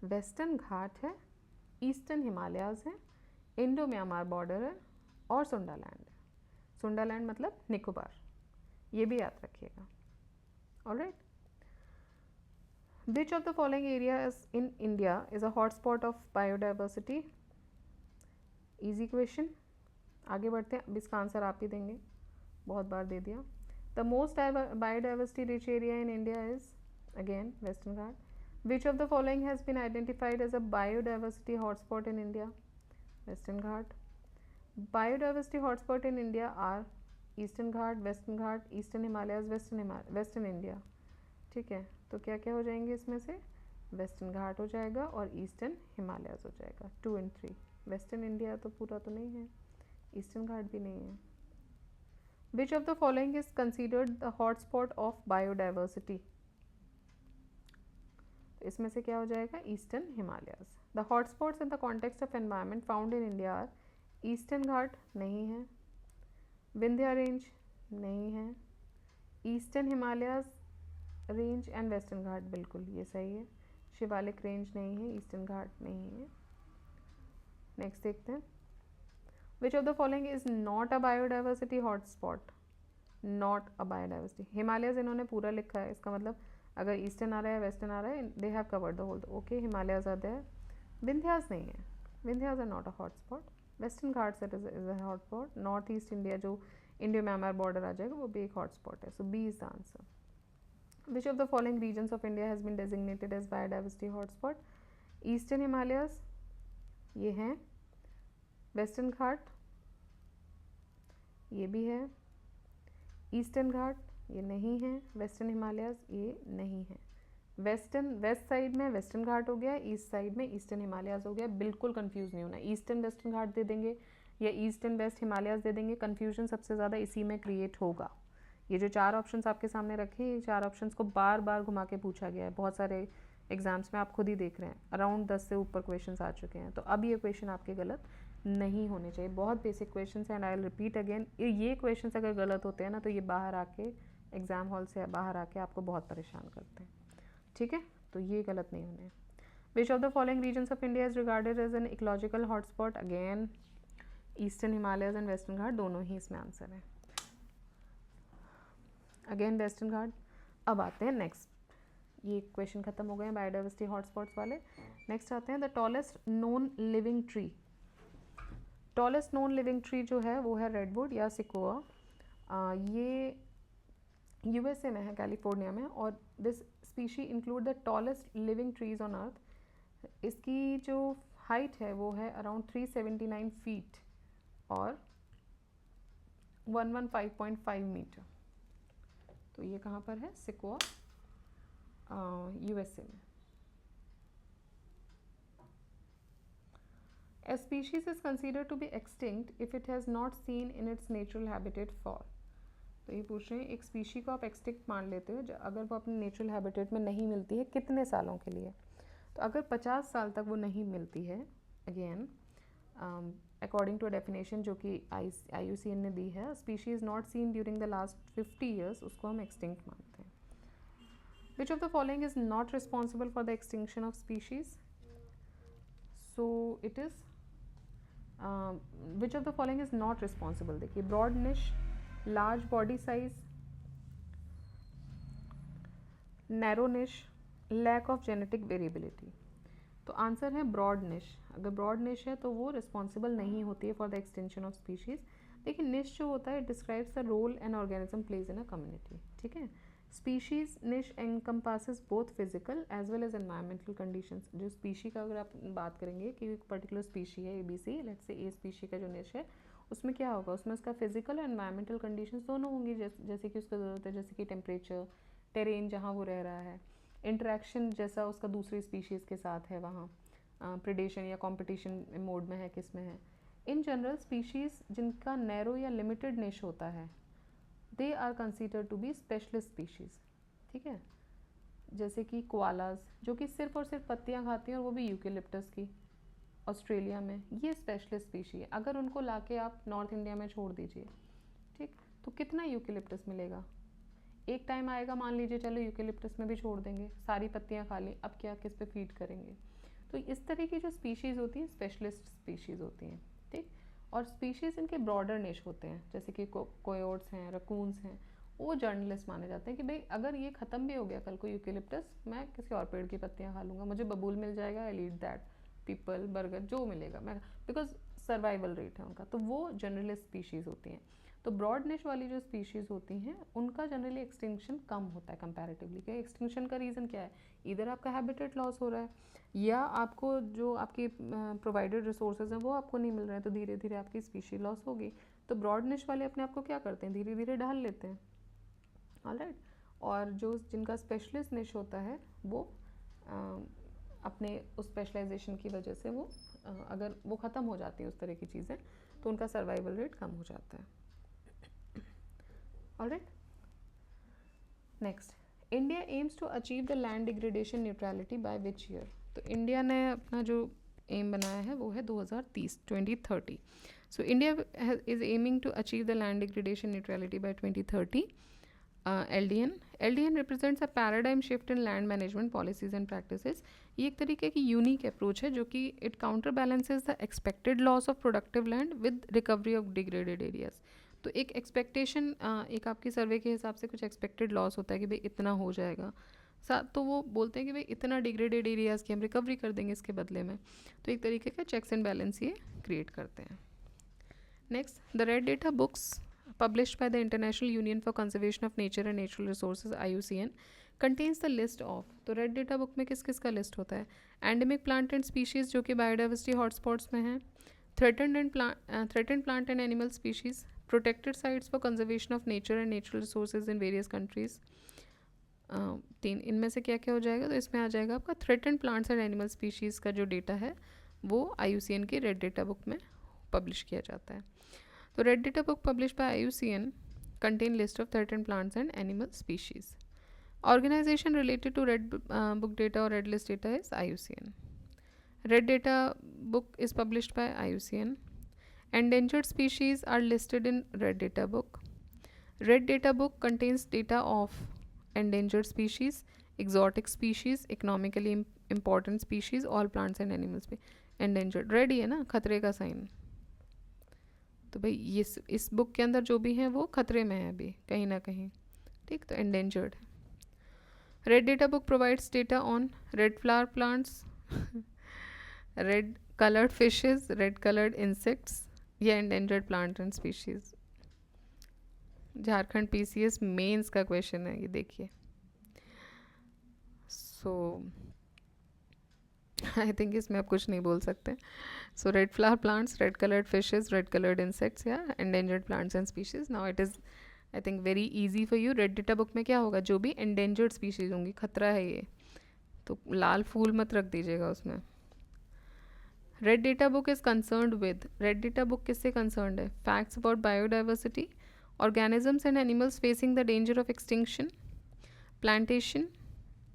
वेस्टर्न घाट है, ईस्टर्न हिमालयाज है, इंडो म्यांमार बॉर्डर है और सुंडालैंड है. सुंडालैंड मतलब निकोबार, ये भी याद रखिएगा. Alright. Which of the following areas in India is a hotspot of biodiversity? Easy question. आगे बढ़ते हैं. अब इसका आंसर आप ही देंगे, बहुत बार दे दिया. The most biodiversity rich area in India is, again, Western Ghat. Which of the following has been identified as a biodiversity hotspot in India? Western Ghat. Biodiversity hotspot in India are Eastern Ghat, Western Ghat, Eastern Himalayas, Western India. ठीक है. तो क्या क्या हो जाएंगे इसमें से? Western घाट हो जाएगा और ईस्टर्न हिमालयाज हो जाएगा. 2 and 3. वेस्टर्न इंडिया तो पूरा तो नहीं है, ईस्टर्न घाट भी नहीं है. Which of the following is considered the hotspot of biodiversity? तो इसमें से क्या हो जाएगा? Eastern Himalayas. The hotspots in the context of environment found in India are Eastern Ghat नहीं है, विंध्या रेंज नहीं है, Eastern Himalayas range and western Ghat बिल्कुल ये सही है, शिवालिक रेंज नहीं है, ईस्टर्न घाट नहीं है. नेक्स्ट देखते हैं. Which of the following is not a biodiversity hotspot? Not a biodiversity. Himalayas इन्होंने पूरा लिखा है, इसका मतलब अगर ईस्टर्न आ रहा है वेस्टर्न आ रहा है, they have covered the whole. Okay, Himalayas are there. Vindhyas नहीं है, Vindhyas are not a hotspot. Western Ghats is a hotspot. North east India जो इंडियो म्यांमार बॉर्डर आ जाएगा वो भी एक हॉटस्पॉट है. So B is the answer. Which of the following regions of India has been designated as biodiversity hotspot? Eastern Himalayas ये हैं, Western घाट ये भी है, ईस्टर्न घाट ये नहीं है, वेस्टर्न हिमालयाज ये नहीं है. वेस्टर्न वेस्ट साइड में वेस्टर्न घाट हो गया, ईस्ट साइड में ईस्टर्न हिमालयाज हो गया. बिल्कुल कंफ्यूज नहीं होना. ईस्टर्न वेस्टर्न घाट दे देंगे या ईस्टर्न वेस्ट हिमालयाज दे देंगे, कन्फ्यूजन सबसे ज़्यादा इसी में क्रिएट होगा. ये जो 4 ऑप्शंस आपके सामने रखे, ये 4 ऑप्शंस को बार बार घुमा के पूछा गया है. बहुत सारे एग्जाम्स में आप खुद ही देख रहे हैं अराउंड 10 से ऊपर क्वेश्चंस आ चुके हैं। तो अब ये क्वेश्चन आपके गलत नहीं होने चाहिए। बहुत बेसिक क्वेश्चंस हैं and I will repeat again, ये क्वेश्चंस अगर गलत होते हैं ना तो ये बाहर आके एग्जाम हॉल से बाहर आके आपको बहुत परेशान करते हैं, ठीक है। तो ये गलत नहीं होने। Which of the following regions of India is regarded as an ecological hotspot? Again eastern Himalayas and western Ghat, दोनों ही इसमें आंसर है। Again western Ghat. अब आते हैं नेक्स्ट, ये क्वेश्चन खत्म हो गए हैं बायोडाइवर्सिटी हॉटस्पॉट्स वाले। नेक्स्ट आते हैं the tallest known living tree. Tallest known living tree जो है वो है रेडवुड या सिकोआ। ये यूएसए में है, कैलिफोर्निया में, और this species include the tallest living trees on earth. इसकी जो हाइट है वो है अराउंड 379 फीट और 115.5 मीटर। तो ये कहाँ पर है? सिकोआ, यूएसए में। A species is considered to be extinct if it has not seen in its natural habitat for। तो ये पूछ रहे हैं एक स्पीशी को आप एक्सटिंक्ट मान लेते हो अगर वो अपने नेचुरल हैबिटेट में नहीं मिलती है कितने सालों के लिए? तो अगर 50 साल तक वो नहीं मिलती है, again according to a definition जो कि IUCN ने दी है, species is not seen during the last 50 years, उसको हम एक्सटिंक्ट मानते हैं। Which of the following is not responsible for the extinction of species? So it is which of the following is not responsible? देखिए, broad niche, large body size, narrow niche, lack of genetic variability. तो answer है broad niche. अगर broad निश है तो वो responsible नहीं होती है for the extension of species. देखिए, निश जो होता है it describes the role an organism plays in a community, ठीक है। Species niche encompasses both physical as well as environmental conditions. जो स्पीशी का अगर आप बात करेंगे कि एक पर्टिकुलर स्पीशी है ABC, let's say a species का जो निश है उसमें क्या होगा, उसमें उसका फिजिकल और एनवायरमेंटल कंडीशंस दोनों होंगी, जैसे कि उसका ज़रूरत है, जैसे कि टेम्परेचर, टेरेन जहाँ वो रह रहा है, इंटरेक्शन जैसा उसका दूसरी स्पीशीज़ के साथ है वहाँ, प्रेडेशन या कंपटीशन मोड में है, किस में है। इन जनरल स्पीशीज़ जिनका नैरो या लिमिटेड निश होता है they are considered to be specialist species, ठीक है। जैसे कि कोआलाज जो कि सिर्फ और सिर्फ पत्तियाँ खाती हैं और वो भी यूकेलिप्टस की, ऑस्ट्रेलिया में, ये स्पेशलिस्ट स्पीशी है। अगर उनको लाके आप नॉर्थ इंडिया में छोड़ दीजिए, ठीक, तो कितना यूकेलिप्टस मिलेगा? एक टाइम आएगा, मान लीजिए चलो यूकेलिप्टस में भी छोड़ देंगे, सारी पत्तियां खा ली, अब क्या किस पे फीड करेंगे? तो इस तरह की जो स्पीशीज़ होती हैं स्पेशलिस्ट स्पीशीज़ होती हैं, ठीक। और स्पीशीज़ इनके ब्रॉडर निश होते हैं, जैसे कि कोयोट्स हैं, रकून्स हैं, वो जर्नलिस्ट माने जाते हैं कि भाई अगर ये ख़त्म भी हो गया कल को यूकेलिप्टस, मैं किसी और पेड़ की पत्तियाँ खा लूँगा, मुझे बबूल मिल जाएगा, आई लीड दैट, पीपल, बर्गर, जो मिलेगा मैं, बिकॉज सर्वाइवल रेट है उनका। तो वो जनरलिस्ट स्पीशीज़ होती हैं। तो ब्रॉड निश वाली जो स्पीशीज़ होती हैं उनका जनरली एक्सटिंक्शन कम होता है कंपैरेटिवली। क्या एक्सटिंक्शन का रीज़न क्या है? इधर आपका हैबिटेट लॉस हो रहा है या आपको जो आपकी प्रोवाइडेड रिसोर्सेज हैं वो आपको नहीं मिल रहे हैं, तो धीरे धीरे आपकी स्पीशी लॉस होगी। तो ब्रॉड निश वाले अपने आप को क्या करते हैं, धीरे धीरे ढाल लेते हैं, ऑलराइट। और जो जिनका स्पेशलिस्ट निश होता है वो अपने उस स्पेशलाइजेशन की वजह से वो अगर वो ख़त्म हो जाती है उस तरह की चीज़ें, तो उनका सर्वाइवल रेट कम हो जाता है, alright. Next, India aims to achieve the land degradation neutrality by which year? तो इंडिया ने अपना जो एम बनाया है वो है 2030। So India is aiming to achieve the land degradation neutrality by 2030। LDN represents a paradigm shift in land management policies and practices। ये एक तरीके की यूनिक अप्रोच है जो कि it counter balances the expected loss of productive land with recovery of degraded areas. तो एक expectation, एक आपकी सर्वे के हिसाब से कुछ एक्सपेक्टेड लॉस होता है कि भाई इतना हो जाएगा, तो वो बोलते हैं कि भाई इतना डिग्रेडेड एरियाज़ की हम रिकवरी कर देंगे इसके बदले में। तो एक तरीके का चेक्स एंड बैलेंस ये क्रिएट करते हैं। Next, the red data books published by the International Union for Conservation of Nature and Natural Resources IUCN contains the list of। तो रेड डेटा बुक में किस किस का लिस्ट होता है? एंडेमिक प्लांट एंड स्पीशीज़ जो कि बायोडाइवर्सिटी हॉटस्पॉट्स में हैं, threatened plant and animal species, protected sites for conservation of nature and natural resources in various countries. 3 इनमें से क्या क्या हो जाएगा? तो इसमें आ जाएगा आपका threatened plants and animal species का जो डेटा है वो IUCN की रेड डेटा बुक में पब्लिश किया जाता है। तो red data book publish by IUCN contain list of threatened plants and animal species। Organization related to red book data or red list data is IUCN. Red data book is published by IUCN. Endangered species are listed in red data book. Red data book contains data of endangered species, exotic species, economically important species, all plants and animals पे endangered. Red ही है ना, खतरे का sign. तो भाई ये इस book के अंदर जो भी है वो खतरे में है अभी कहीं ना कहीं. ठीक, तो endangered. Red data book provides data on red flower plants, red colored fishes, red colored insects, या endangered plant and species. Jharkhand PCS mains का क्वेश्चन है ये, देखिए. सो आई थिंक इसमें आप कुछ नहीं बोल सकते. So red flower plants, red coloured fishes, red coloured insects या endangered plants and species. Now it is I think very easy for you. Red data book में क्या होगा, जो भी एंडेंजर्ड स्पीशीज होंगी, खतरा है ये, तो लाल फूल मत रख दीजिएगा उसमें. Red data book is concerned with, red data book किससे कंसर्न्ड है? Facts about biodiversity, organisms and animals facing the danger of extinction, plantation,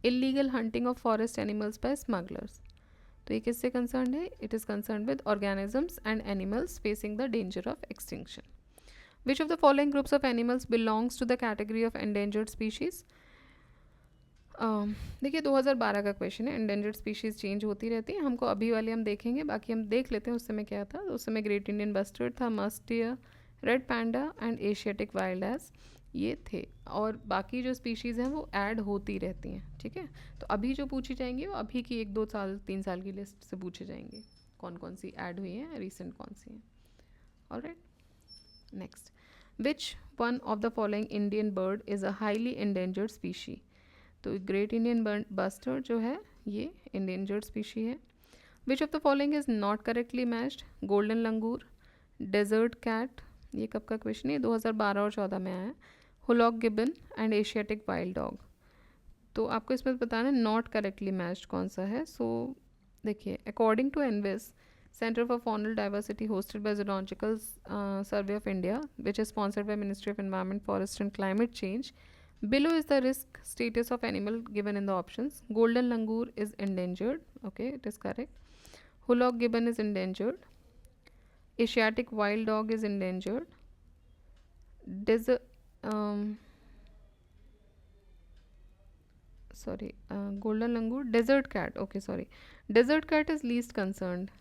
illegal hunting of forest animals by smugglers. तो ये किससे कंसर्न है? It is concern with organisms and animals facing the danger of extinction. Which of the following groups of animals belongs to the category of endangered species? देखिए 2012 का question है. Endangered species change होती रहती है, हमको अभी वाले हम देखेंगे, बाकी हम देख लेते हैं उस समय क्या था. उस समय ग्रेट इंडियन बस्टर्ड था, musk deer, red panda and Asiatic wild ass, ये थे. और बाकी जो स्पीशीज़ हैं वो ऐड होती रहती हैं. ठीक है, तो अभी जो पूछी जाएंगी वो अभी की 1-2 साल 3 साल की लिस्ट से पूछे जाएंगे, कौन कौन सी ऐड हुई हैं, रिसेंट कौन सी हैं. Alright, next. Which one of the following Indian bird is a highly endangered species? तो ग्रेट इंडियन बस्टर्ड जो है ये एंडेंजर्ड स्पीशी है. Which of the following is not correctly matched? Golden langur, desert cat, ये कब का question है? 2012 और 14 में आया है. Hoolock gibbon and Asiatic wild dog. तो आपको इसमें बताना है नॉट करेक्टली मैच्ड कौन सा है. सो देखिए, according to ENVIS, Center for Faunal Diversity, hosted by Zoological Survey of India, which is sponsored by Ministry of Environment, Forest and Climate Change. Below is the risk status of animal given in the options. Golden langur is endangered. Okay, it is correct. Hulock gibbon is endangered. Asiatic wild dog is endangered. Golden langur, desert cat. Okay, sorry. Desert cat is least concerned.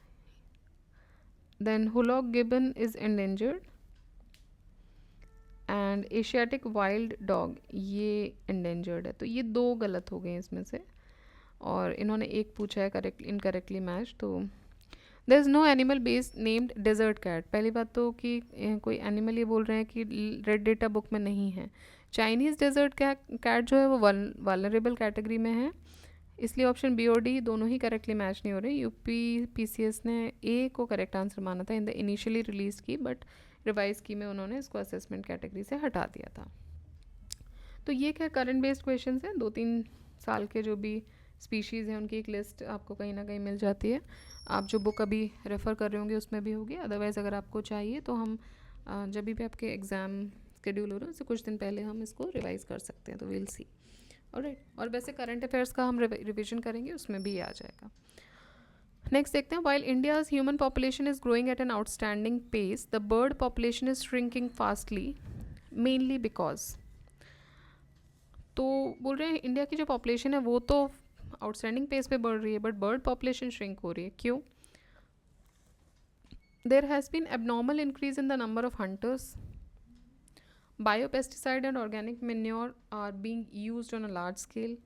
Then Hulock gibbon is endangered. And Asiatic wild dog ये endangered है. तो ये 2 गलत हो गए इसमें से, और इन्होंने एक पूछा है करेक्ट इनकरेक्टली मैच. तो there is no animal based named desert cat. पहली बात तो कि कोई एनिमल ये बोल रहे हैं कि रेड डेटा बुक में नहीं है. चाइनीज़ डेजर्ट कैट जो है वो वल्नरेबल कैटेगरी में है, इसलिए ऑप्शन बी और डी दोनों ही करेक्टली मैच नहीं हो रहे. यूपी PCS ने ए को करेक्ट आंसर माना था इन द इनिशियली रिलीज की, बट रिवाइज की में उन्होंने इसको असेसमेंट कैटेगरी से हटा दिया था. तो ये क्या करंट बेस्ड क्वेश्चन हैं. 2-3 साल के जो भी स्पीशीज़ हैं उनकी एक लिस्ट आपको कहीं ना कहीं मिल जाती है. आप जो बुक अभी रेफ़र कर रहे होंगे उसमें भी होगी. अदरवाइज़ अगर आपको चाहिए तो हम जब भी आपके एग्ज़ाम शेड्यूल हो रहे हैं उससे कुछ दिन पहले हम इसको रिवाइज़ कर सकते हैं. तो विल सी. ऑलराइट, और वैसे करंट अफेयर्स का हम रिविजन करेंगे, उसमें भी आ जाएगा. नेक्स्ट देखते हैं. While India's human population is growing at an outstanding pace, the bird population is shrinking fastly, mainly because. तो बोल रहे हैं इंडिया की जो पॉपुलेशन है वो तो आउटस्टैंडिंग पेस पे बढ़ रही है, बट बर्ड पॉपुलेशन श्रिंक हो रही है. क्यों? There has been abnormal increase in the number of hunters. Biopesticide and organic manure are being used on a large scale.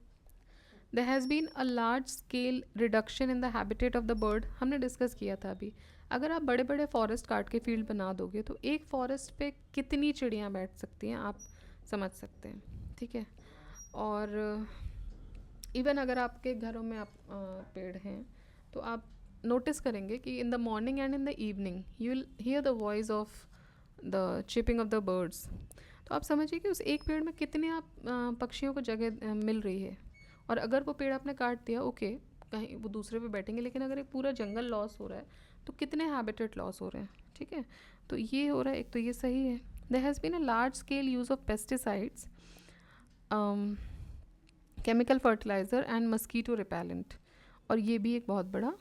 There has been a large scale reduction in the habitat of the bird. हमने discuss किया था अभी. अगर आप बड़े बड़े forest काट के फील्ड बना दोगे तो एक फॉरेस्ट पे कितनी चिड़ियाँ बैठ सकती हैं आप समझ सकते हैं. ठीक है, और इवन अगर आपके घरों में आप पेड़ हैं तो आप नोटिस करेंगे कि in the morning and in the evening you will hear the voice of the chipping of the birds. तो आप समझिए कि उस एक पेड़ में कितने आप पक्षियों को जगह मिल रही है. और अगर वो पेड़ आपने काट दिया, ओके, कहीं वो दूसरे पे बैठेंगे, लेकिन अगर एक पूरा जंगल लॉस हो रहा है तो कितने हैबिटेट लॉस हो रहे हैं. ठीक है, तो ये हो रहा है. एक तो ये सही है. There has been a large scale use of pesticides chemical fertiliser and mosquito repellent, और ये भी एक बहुत बड़ा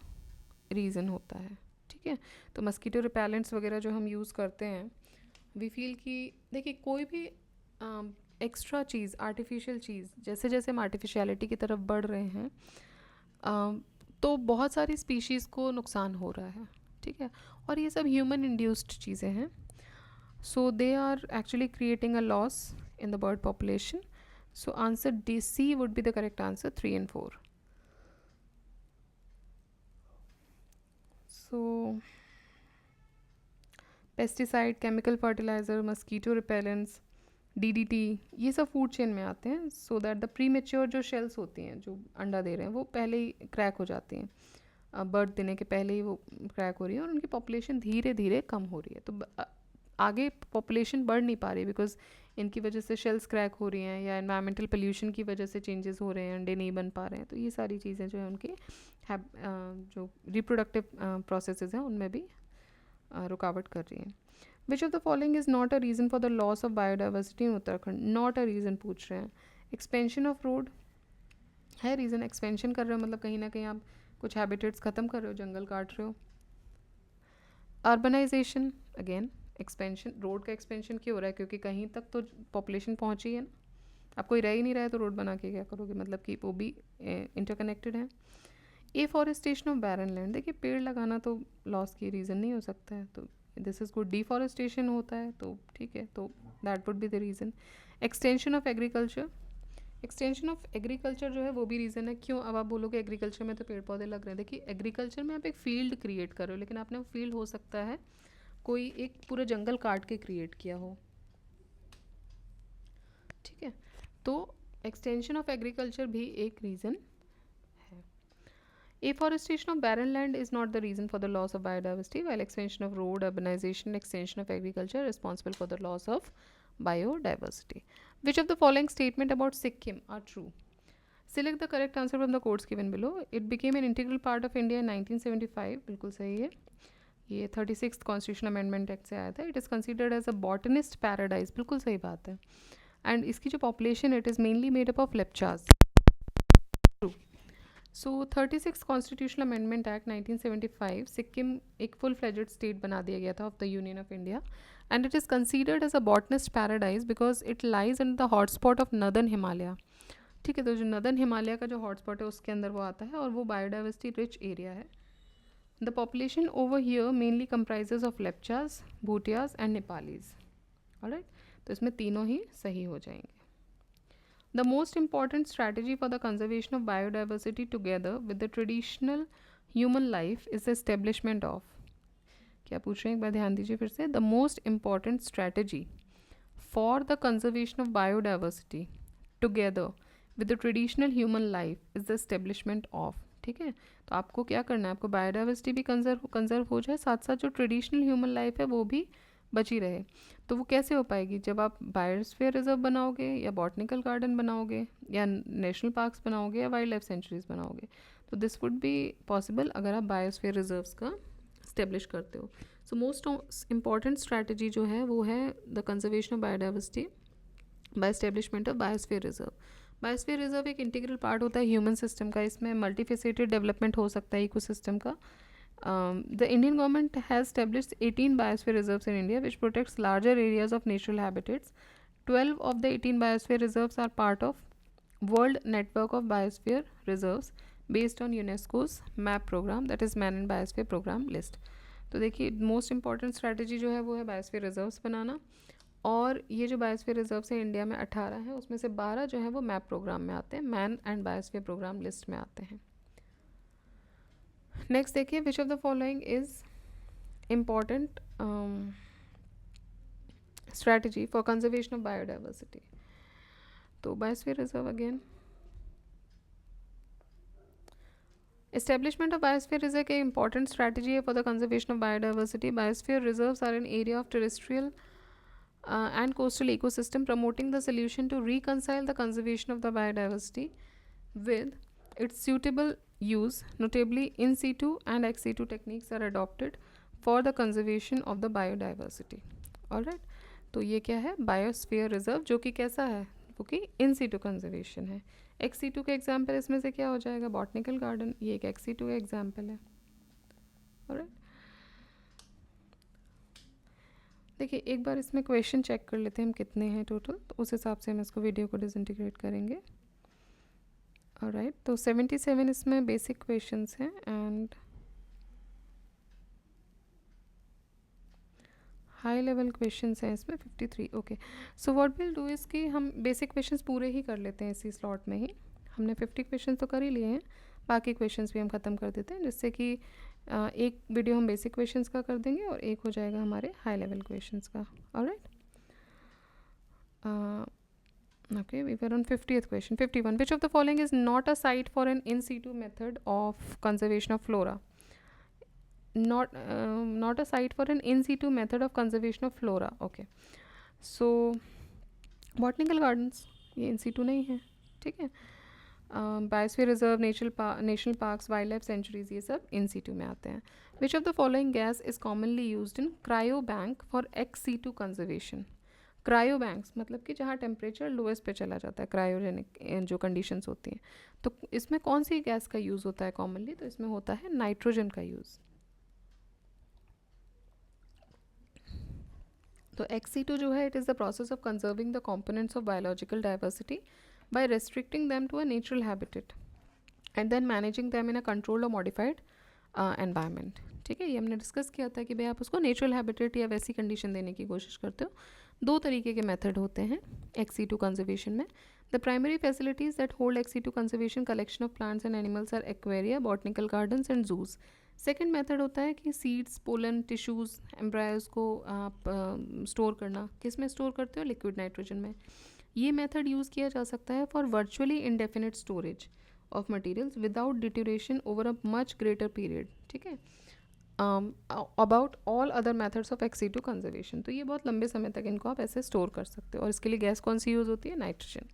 रीज़न होता है, ठीक है। तो मस्कीटो रिपेलेंट्स वगैरह जो हम यूज़ करते हैं, वी फील कि देखिए कोई भी एक्स्ट्रा चीज़, आर्टिफिशियल चीज़, जैसे जैसे हम आर्टिफिशियलिटी की तरफ बढ़ रहे हैं तो बहुत सारी स्पीशीज़ को नुकसान हो रहा है, ठीक है। और ये सब ह्यूमन इंड्यूस्ड चीज़ें हैं, so they are actually creating a loss in the bird population. So answer D, C would be the correct answer, 3 and 4. So pesticide, chemical fertilizer, mosquito repellents, DDT, ये सब फूड चेन में आते हैं, so that the pre mature जो shells होती हैं जो अंडा दे रहे हैं वो पहले ही क्रैक हो जाती हैं, बर्थ देने के पहले ही वो क्रैक हो रही है और उनकी पॉपुलेशन धीरे धीरे कम हो रही है. तो आगे पॉपुलेशन बढ़ नहीं पा रही बिकॉज इनकी वजह से शेल्स क्रैक हो रही हैं या एनवायरमेंटल पोल्यूशन की वजह से चेंजेस हो रहे हैं, अंडे नहीं बन पा रहे हैं. तो ये सारी चीज़ें जो है उनके जो रिप्रोडक्टिव प्रोसेसेस हैं उनमें भी रुकावट कर रही हैं. Which of the following is not a reason for the loss of biodiversity in Uttarakhand. Not a reason पूछ रहे हैं. एक्सपेंशन ऑफ रोड है रीज़न. एक्सपेंशन कर रहे हो मतलब कहीं ना कहीं आप कुछ हैबिटेट्स ख़त्म कर रहे हो, जंगल काट रहे हो. Urbanisation, again expansion. रोड का एक्सपेंशन क्यों हो रहा है? क्योंकि कहीं तक तो पॉपुलेशन पहुंची है ना. अब कोई रह ही नहीं रहा है तो रोड बना के क्या करोगे, मतलब कि वो भी इंटरकनेक्टेड है. एफॉरेस्टेशन ऑफ बैरन लैंड, देखिए पेड़ लगाना तो लॉस की रीज़न नहीं हो सकता है, तो दिस इज़ गुड. डिफॉरेस्टेशन होता है तो ठीक है, तो that would be the reason. Extension of agriculture, extension of agriculture जो है वो भी रीज़न है. क्यों? अब आप बोलोगे एग्रीकल्चर में तो पेड़ पौधे लग रहे हैं. देखिए एग्रीकल्चर में आप एक फील्ड क्रिएट कर रहे हो, लेकिन आपने वो फील्ड हो सकता है कोई एक पूरा जंगल काट के क्रिएट किया हो, ठीक है. तो एक्सटेंशन ऑफ एग्रीकल्चर भी एक रीज़न है. Afforestation of barren land is not the reason for the loss of biodiversity, while expansion of road, urbanisation, extension of agriculture responsible for the loss of biodiversity. Which of the following statement about Sikkim are true? Select the correct answer from the quotes given below. It became an integral part of India in 1975. बिल्कुल सही है. ये 36th constitution amendment act से आया था. It is considered as a botanist paradise, बिल्कुल सही बात है. एंड इसकी जो population it is mainly made up of Lepchas. So 36th constitutional amendment act 1975 Sikkim एक फुल फ्लेजेड स्टेट बना दिया गया था of the union of India, and it is considered as a botanist paradise because it lies in the hotspot of northern Himalaya, ठीक है. तो जो northern Himalaya का जो हॉटस्पॉट है उसके अंदर वो आता है और वो बायोडाइवर्सिटी रिच एरिया है. The population over here mainly comprises of Lepchas, Bhutias and Nepalis. Alright, तो इसमें तीनों ही सही हो जाएंगे. The most important strategy for the conservation of biodiversity together with the traditional human life is the establishment of. क्या पूछ रहे हैं एक बार ध्यान दीजिए फिर से. The most important strategy for the conservation of biodiversity together with the traditional human life is the establishment of. ठीक है, तो आपको क्या करना है, आपको बायोडाइवर्सिटी भी कंजर्व हो जाए, साथ साथ जो ट्रेडिशनल ह्यूमन लाइफ है वो भी बची रहे. तो वो कैसे हो पाएगी? जब आप बायोस्फीयर रिजर्व बनाओगे या बॉटनिकल गार्डन बनाओगे या नेशनल पार्क्स बनाओगे या वाइल्ड लाइफ सेंचुरीज बनाओगे. तो दिस वुड बी पॉसिबल अगर आप बायोस्फीयर रिजर्व्स का इस्टेब्लिश करते हो. सो मोस्ट इम्पॉर्टेंट स्ट्रैटेजी जो है वो है the conservation of biodiversity by establishment of biosphere reserve. Biosphere reserve एक इंटीग्रल पार्ट होता है ह्यूमन सिस्टम का. इसमें मल्टीफेसेटेड डेवलपमेंट हो सकता है इकोसिस्टम का. The Indian government has established 18 biosphere reserves in India, which protects larger areas of natural habitats. 12 of the 18 biosphere reserves are part of World Network of Biosphere Reserves based on UNESCO's MAP program, that is Man and Biosphere Program list. तो देखिए most important strategy जो है वो है biosphere reserves बनाना, और ये जो biosphere reserves है इंडिया में 18 हैं, उसमें से 12 जो है वो मैप प्रोग्राम में आते हैं, man and biosphere programme list में आते हैं. नेक्स्ट देखिए, which of the following is important strategy for conservation of biodiversity. तो biosphere reserve again, establishment of biosphere reserve एक इंपॉर्टेंट स्ट्रैटेजी है for the conservation of biodiversity. Biosphere reserves are an area of terrestrial and coastal ecosystem promoting the solution to reconcile the conservation of the biodiversity with its suitable use. Notably in situ and ex situ techniques are adopted for the conservation of the biodiversity. Alright, तो ये क्या है? Biosphere reserve, जो कि कैसा है? वो की इन सीटू कंजर्वेशन है। एक्स सीटू का एग्जाम्पल इसमें से क्या हो जाएगा, बॉटनिकल गार्डन, ये एक एक्स सीटू का एग्जाम्पल है। ऑलराइट, देखिए एक बार इसमें क्वेश्चन चेक कर लेते हैं हम कितने हैं टोटल, तो उस हिसाब से हम इसको वीडियो को डिसइंटीग्रेट करेंगे। ऑलराइट, तो 77 इसमें बेसिक क्वेश्चंस हैं एंड हाई लेवल क्वेश्चंस हैं इसमें 53। Okay, so what will do is कि हम बेसिक क्वेश्चंस पूरे ही कर लेते हैं इसी स्लॉट में ही। हमने 50 क्वेश्चंस तो कर ही लिए हैं, बाकी क्वेश्चंस भी हम ख़त्म कर देते हैं, जिससे कि एक वीडियो हम बेसिक क्वेश्चंस का कर देंगे और एक हो जाएगा हमारे हाई लेवल क्वेश्चंस का। Alright, okay, we were on 50th question. 51, which of the following is not a site for an in situ method of conservation of flora? Not a site for an in situ method of conservation of flora. Okay, so botanical gardens ये in situ नहीं है, ठीक है। Biosphere reserve, national parks, wild life sanctuaries, ये सब in situ में आते हैं। Which of the following gas is commonly used in cryo bank for ex situ conservation? Cryo banks मतलब कि जहाँ टेम्परेचर लोएस्ट पे चला जाता है, क्रायोजेनिक जो कंडीशंस होती हैं, तो इसमें कौन सी गैस का यूज़ होता है कॉमनली? तो इसमें होता है नाइट्रोजन का यूज़। तो एक्स-C2 जो है, it is the process of conserving the components of biological diversity by restricting them to a natural habitat and then managing them in a controlled or modified environment। ठीक है, ये हमने डिस्कस किया था कि भाई आप उसको नेचुरल हैबिटेट या वैसी कंडीशन देने की कोशिश करते हो। दो तरीके के मेथड होते हैं एक्स-C2 कंजर्वेशन में। The primary facilities that hold ex situ conservation collection of plants and animals are aquaria, botanical gardens and zoos. Second method होता है कि सीड्स, पोलन, टिश्यूज़, एम्ब्रायोज को आप स्टोर करना। किस में स्टोर करते हो? लिक्विड नाइट्रोजन में। ये मेथड यूज़ किया जा सकता है for virtually indefinite storage of materials without deterioration over a much greater period. ठीक है, about all other methods of ex situ conservation. तो ये बहुत लंबे समय तक इनको आप ऐसे स्टोर कर सकते हो, और इसके लिए गैस कौन सी यूज़ होती है? Nitrogen.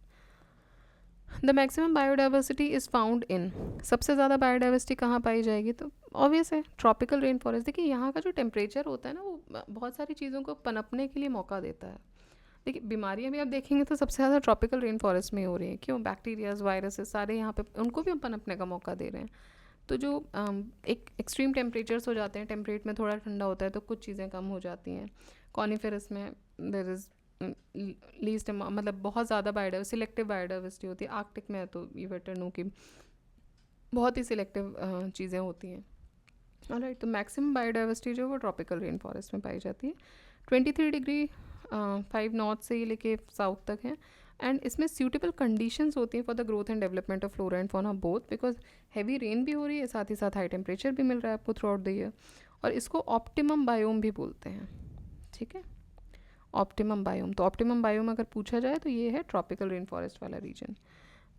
The maximum biodiversity is found इन, सबसे ज़्यादा बायोडाइवर्सिटी कहाँ पाई जाएगी? तो ऑब्वियस है ट्रॉपिकल रेन फॉरेस्ट। देखिए यहाँ का जो टेम्परेचर होता है ना, वो बहुत सारी चीज़ों को पनपने के लिए मौका देता है। देखिए बीमारियां भी आप देखेंगे तो सबसे ज़्यादा ट्रॉपिकल रेन फॉरेस्ट में हो रही है। क्यों? बैक्टीरियाज, वायरसेस सारे यहाँ पे, उनको भी हम पनपने का मौका दे रहे हैं। तो जो एक एक्सट्रीम टेम्परेचर्स हो जाते हैं, टेम्परेट में थोड़ा ठंडा होता है तो कुछ चीज़ें कम हो जाती हैं। कॉनिफेरस में देयर इज़ लीस्ट, मतलब बहुत ज़्यादा सिलेक्टिव बायोडाइवर्सिटी होती है। आर्कटिक में तो ये बेटर नो कि बहुत ही सिलेक्टिव चीज़ें होती हैं। ऑलराइट, तो मैक्सिमम बायोडाइवर्सिटी जो है वो ट्रॉपिकल रेन फॉरेस्ट में पाई जाती है। 23 डिग्री 5 नॉर्थ से लेके साउथ तक है, एंड इसमें सूटेबल कंडीशंस होती हैं for the growth and development of flora and fauna both, because heavy rain भी हो रही है, साथ ही साथ हाई टेम्परेचर भी मिल रहा है आपको थ्रू आउट द ईयर। और इसको ऑप्टिमम बायोम भी बोलते हैं। ठीक है, ऑप्टिमम बायोम। तो ऑप्टिमम बायोम अगर पूछा जाए तो ये है ट्रॉपिकल रेन फॉरेस्ट वाला region.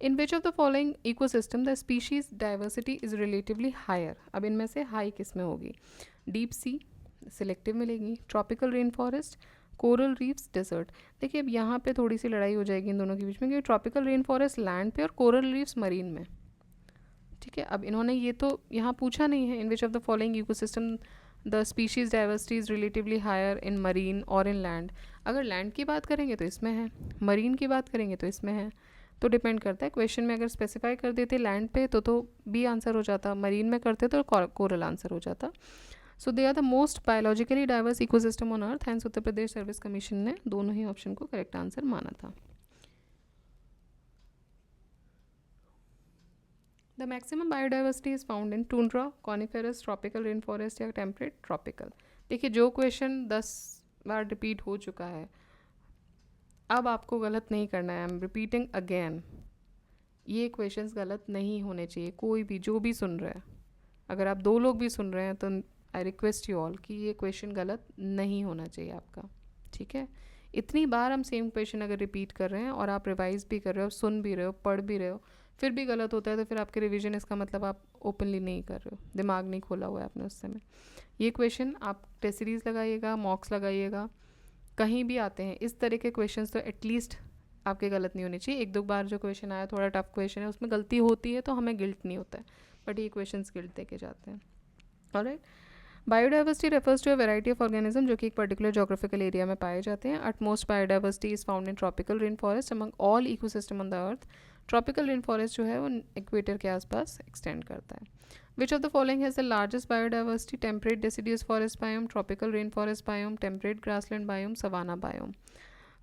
In which of the following ecosystem the species diversity is relatively higher? अब इनमें से हाई किस में होगी? डीप सी सिलेक्टिव मिलेगी, tropical rain forest, coral reefs, desert. देखिए अब यहाँ पे थोड़ी सी लड़ाई हो जाएगी इन दोनों के बीच में, क्योंकि ट्रॉपिकल रेन फॉरेस्ट लैंड पे और कोरल रीफ्स मरीन में। ठीक है, अब इन्होंने ये तो यहाँ पूछा नहीं है, in which of the following ecosystem the species diversity is relatively higher in marine और इन लैंड। अगर लैंड की बात करेंगे तो इसमें है, मरीन की बात करेंगे तो इसमें है। तो डिपेंड करता है, क्वेश्चन में अगर स्पेसिफाई कर देते लैंड पे तो बी आंसर हो जाता, मरीन में करते तो कोरल आंसर हो जाता। So they are the most biologically diverse ecosystem on earth, hence Uttar Pradesh service commission ने दोनों ही ऑप्शन को करेक्ट आंसर माना था। The maximum biodiversity is found in tundra, coniferous, tropical rain forest या टेम्परेट ट्रॉपिकल। देखिए जो क्वेश्चन 10 बार रिपीट हो चुका है, अब आपको गलत नहीं करना है। आई एम रिपीटिंग अगेन, ये क्वेश्चंस गलत नहीं होने चाहिए। कोई भी जो भी सुन रहा है, अगर आप 2 लोग भी सुन रहे हैं तो आई रिक्वेस्ट यू ऑल कि ये क्वेश्चन गलत नहीं होना चाहिए आपका। ठीक है, इतनी बार हम सेम क्वेश्चन अगर रिपीट कर रहे हैं और आप रिवाइज भी कर रहे हो, सुन भी रहे हो, पढ़ भी रहे हो, फिर भी गलत होता है तो फिर आपके रिवीजन, इसका मतलब आप ओपनली नहीं कर रहे हो, दिमाग नहीं खोला हुआ है आपने उस समय। ये क्वेश्चन आप टेस्ट सीरीज़ लगाइएगा, मॉक्स लगाइएगा, कहीं भी आते हैं इस तरह के क्वेश्चन, तो एटलीस्ट आपके गलत नहीं होने चाहिए। 1-2 बार जो क्वेश्चन आया थोड़ा टफ क्वेश्चन है, उसमें गलती होती है तो हमें गिल्ट नहीं होता है, बट ये क्वेश्चन गिल्ट दे के जाते हैं। Alright, biodiversity refers to a variety of organism जो कि एक पर्टिकुलर जोग्राफिकल एरिया में पाए जाते हैं. Utmost biodiversity is found in tropical rain forest among all ecosystem on the earth. Tropical rain forest जो है वो इक्वेटर के आसपास एक्सटेंड करता है. Which of the following has the largest biodiversity? Temperate deciduous forest biome, tropical rain forest biome, temperate grassland biome, savanna biome.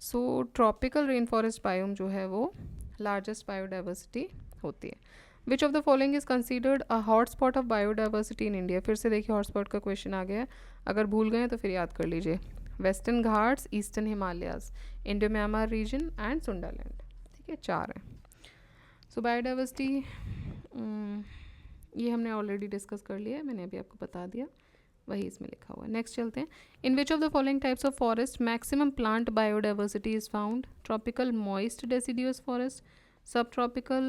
So tropical rain forest biome जो है वो लार्जेस्ट बायोडाइवर्सिटी होती है. Which of the following is considered a hot spot of biodiversity in India? फिर से देखिए hot spot का question आ गया है, अगर भूल गए तो फिर याद कर लीजिए. Western Ghats, eastern Himalayas, Indo Myanmar region and Sundaland. ठीक है, 4 हैं. सो बायोडाइवर्सिटी ये हमने ऑलरेडी डिस्कस कर लिया है, मैंने अभी आपको बता दिया, वही इसमें लिखा हुआ है. नेक्स्ट चलते हैं. In which of the following types of forest maximum plant biodiversity is found? Tropical moist deciduous forest, subtropical,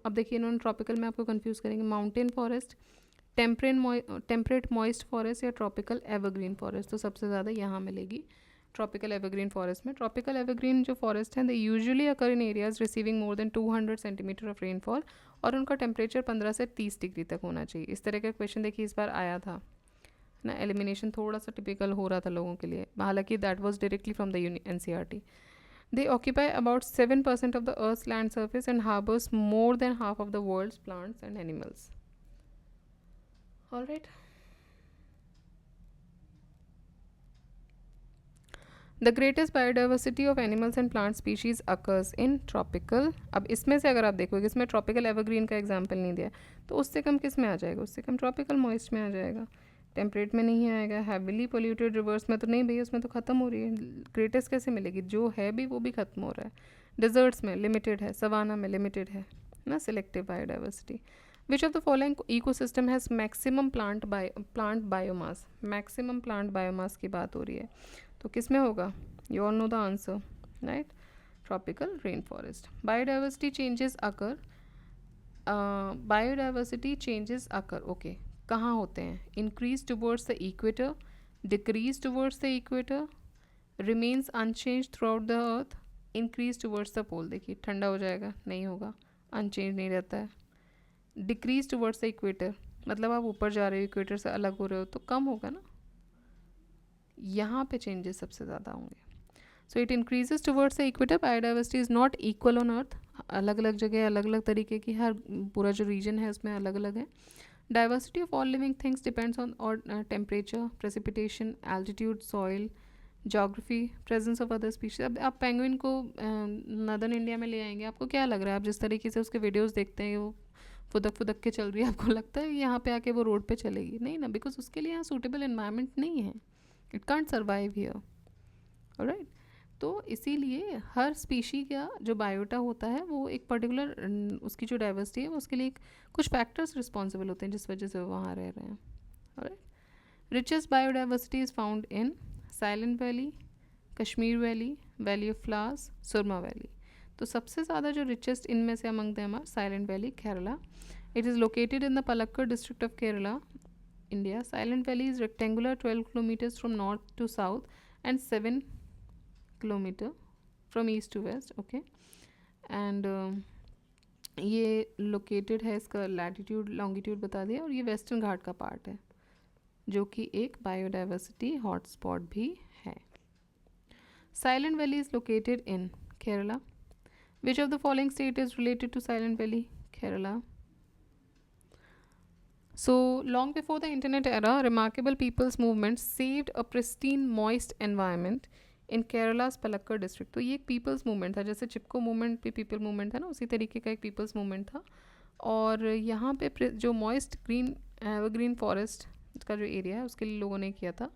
अब देखिए इन्होंने ट्रॉपिकल में आपको कंफ्यूज करेंगे, mountain forest, temperate moist forest या ट्रॉपिकल एवरग्रीन फॉरेस्ट. तो सबसे ज़्यादा यहाँ मिलेगी ट्रॉपिकल एवरग्रीन फॉरेस्ट में. ट्रॉपिकल एवरग्रीन जो फॉरेस्ट हैं they usually occur in areas receiving more than 200 centimetre of rainfall और उनका टेम्परेचर 15 से 30 डिग्री तक होना चाहिए. इस तरह का क्वेश्चन देखिए इस बार आया था ना. एलिमिनेशन थोड़ा सा टिपिकल हो रहा था लोगों के लिए, हालांकि that was directly from the NCERT. They occupy about 7% of the Earth's land surface and harbors more than half of the world's plants and animals. All right. The greatest biodiversity of animals and plant species occurs in tropical. अब इसमें से अगर आप देखोगे इसमें tropical evergreen का example नहीं दिया, तो उससे कम किस में आ जाएगा? उससे कम ट्रॉपिकल मॉइस्ट में आ जाएगा. टेम्परेट में नहीं आएगा. हैविली पोल्यूटेड रिवर्स में तो नहीं भैया, उसमें तो ख़त्म हो रही है. ग्रेटेस्ट कैसे मिलेगी? जो है भी वो भी ख़त्म हो रहा है. डिजर्ट्स में लिमिटेड है, सवाना में लिमिटेड है ना. Selective biodiversity. Which of the following ecosystem has maximum plant biomass? Maximum plant biomass की बात हो रही है, तो किस में होगा? You all know the answer, right? Tropical rain forest. Biodiversity changes occur, biodiversity changes occur, okay, कहाँ होते हैं? Increase towards the equator, decrease towards the equator, remains unchanged throughout the earth, increase towards the pole. देखिए ठंडा हो जाएगा, नहीं होगा, unchange नहीं रहता है. डिक्रीज टुवर्ड्स द इक्वेटर मतलब आप ऊपर जा रहे हो, इक्वेटर से अलग हो रहे हो, तो कम होगा ना. यहाँ पे चेंजेस सबसे ज़्यादा होंगे. So it increases towards the equator. Biodiversity is not equal on earth. अलग अलग जगह अलग अलग तरीके की, हर पूरा जो रीजन है उसमें अलग अलग है. Diversity of all living things depends on temperature, precipitation, altitude, soil, geography, presence of other species. अब आप पेंगुइन को नदर्न इंडिया में ले आएंगे, आपको क्या लग रहा है? आप जिस तरीके से उसके वीडियोस देखते हैं वो फुदक के चल रही है, आपको लगता है यहाँ पे आके वो रोड पे चलेगी? नहीं ना, बिकॉज उसके लिए यहाँ सूटेबल इन्वायरमेंट नहीं है. It can't survive here. Alright. तो इसीलिए हर स्पीशी का जो बायोटा होता है वो एक पर्टिकुलर उसकी जो डाइवर्सिटी है उसके लिए कुछ फैक्टर्स रिस्पॉन्सिबल होते हैं जिस वजह से वो वहाँ रह रहे हैं. Alright. Richest biodiversity is found in silent valley, Kashmir valley, valley of flowers, Surma valley. तो सबसे ज़्यादा जो रिचेस्ट इनमें से among them are silent valley, Kerala. It is located in the Palakkad district of Kerala, India. Silent valley is rectangular 12 kilometres from north to south and 7 kilometre from east to west. Okay. And ये located है, इसका latitude longitude बता दिया, और ये western घाट का part है जो कि एक बायोडाइवर्सिटी हॉटस्पॉट भी है. Silent valley is located in Kerala. Which of the following state is related to silent valley? Kerala. So, long before the internet era, remarkable people's movement saved a pristine, moist environment in Kerala's Palakkad district. तो ये एक people's movement था, जैसे चिपको movement भी people movement था ना, उसी तरीके का एक people's movement था. और यहाँ पे जो moist green evergreen forest का जो एरिया है उसके लिए लोगों ने किया था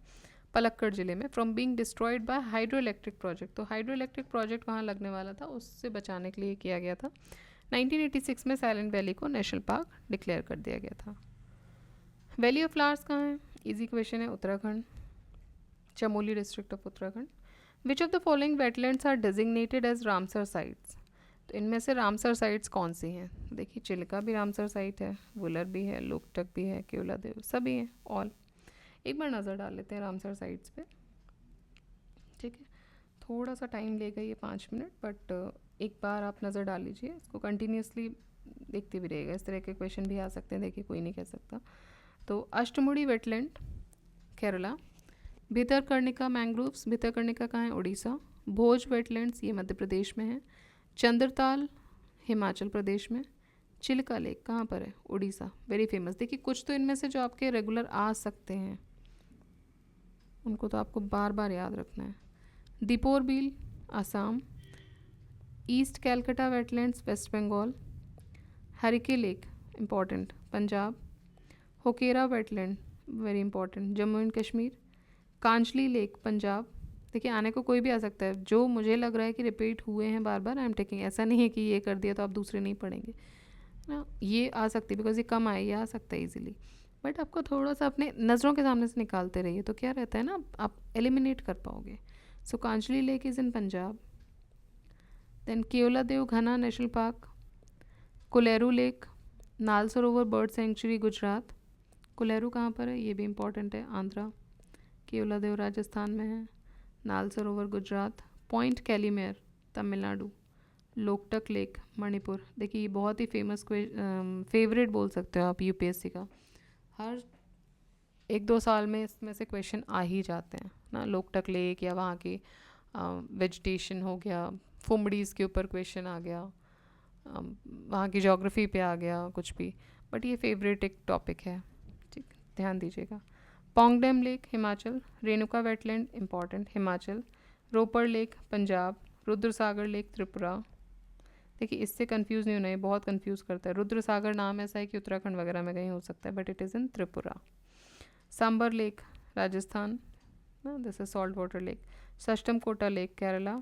पलक्कड़ ज़िले में, from being destroyed by hydro electric project. तो हाइड्रो इलेक्ट्रिक प्रोजेक्ट वहाँ लगने वाला था, उससे बचाने के लिए किया गया था. 1986 में साइलेंट वैली को नेशनल पार्क डिक्लेयर कर दिया गया था. वैली ऑफ फ्लावर्स कहाँ है? इजी क्वेश्चन है. Uttarakhand, Chamoli district of Uttarakhand. Which of the following wetlands are designated as Ramsar sites? तो इनमें से रामसर साइट्स कौन सी हैं? देखिए चिल्का भी रामसर साइट है, वुलर भी है, लोकटक भी है, केवलादेव, सभी हैं ऑल. एक बार नज़र डाल लेते हैं रामसर साइट्स पे. ठीक है, थोड़ा सा टाइम लेगा ये 5 मिनट, बट एक बार आप नज़र डाल लीजिए, इसको कंटिन्यूसली देखते भी रहेगा. इस तरह के क्वेश्चन भी आ सकते हैं, देखिए कोई नहीं कह सकता. तो अष्टमुड़ी वेटलैंड केरला। भितरकर्णिका मैंग्रोव्स, भितरकर्णिका कहाँ है? उड़ीसा। भोज वेटलैंड्स, ये मध्य प्रदेश में है। चंद्रताल हिमाचल प्रदेश में। चिल्का लेक कहाँ पर है? Orissa, very famous. देखिए कुछ तो इनमें से जो आपके रेगुलर आ सकते हैं उनको तो आपको बार बार याद रखना है। Deepor Beel Assam. East Calcutta wetlands West Bengal. Harike lake important Punjab. Hokera wetland very important Jammu and Kashmir. Kanjli lake Punjab. देखिए आने को कोई भी आ सकता है, जो मुझे लग रहा है कि रिपीट हुए हैं बार बार आई एम टेकिंग, ऐसा नहीं है कि ये कर दिया तो आप दूसरे नहीं पढ़ेंगे ना, ये आ सकती है बिकॉज ये कम आए, ये आ सकता है इजीली, बट आपको थोड़ा सा अपने नज़रों के सामने से निकालते रहिए तो क्या रहता है ना, आप एलिमिनेट कर पाओगे। So Kanjli lake is in Punjab. Then Keoladeo Ghana national park. Kolleru lake, नाल सरोवर बर्ड सेंचुरी गुजरात। कोलेरू कहाँ पर है? ये भी इम्पॉर्टेंट है, आंध्रा। केओला देव राजस्थान में है। नाल सरोवर गुजरात। पॉइंट कैलीमेर तमिलनाडु। लोकटक लेक मणिपुर। देखिए ये बहुत ही फेमस फेवरेट बोल सकते हो आप यूपीएससी का, हर 1-2 साल में इसमें से क्वेश्चन आ ही जाते हैं ना। लोकटक लेक या वहाँ की वेजिटेशन हो गया, फुमड़ीज़ के ऊपर क्वेश्चन आ गया, वहाँ की ज्योग्राफी पे आ गया, कुछ भी, बट ये फेवरेट एक टॉपिक है, ठीक, ध्यान दीजिएगा। Pong Dam lake Himachal. Renuka wetland important Himachal. Ropar lake Punjab. Rudrasagar lake Tripura. देखिए इससे कंफ्यूज नहीं होना, है बहुत कंफ्यूज करता है। रुद्रसागर नाम ऐसा है कि उत्तराखंड वगैरह में कहीं हो सकता है, but it is in Tripura. Sambhar lake Rajasthan, this is salt water lake. Sasthamkotta lake Kerala.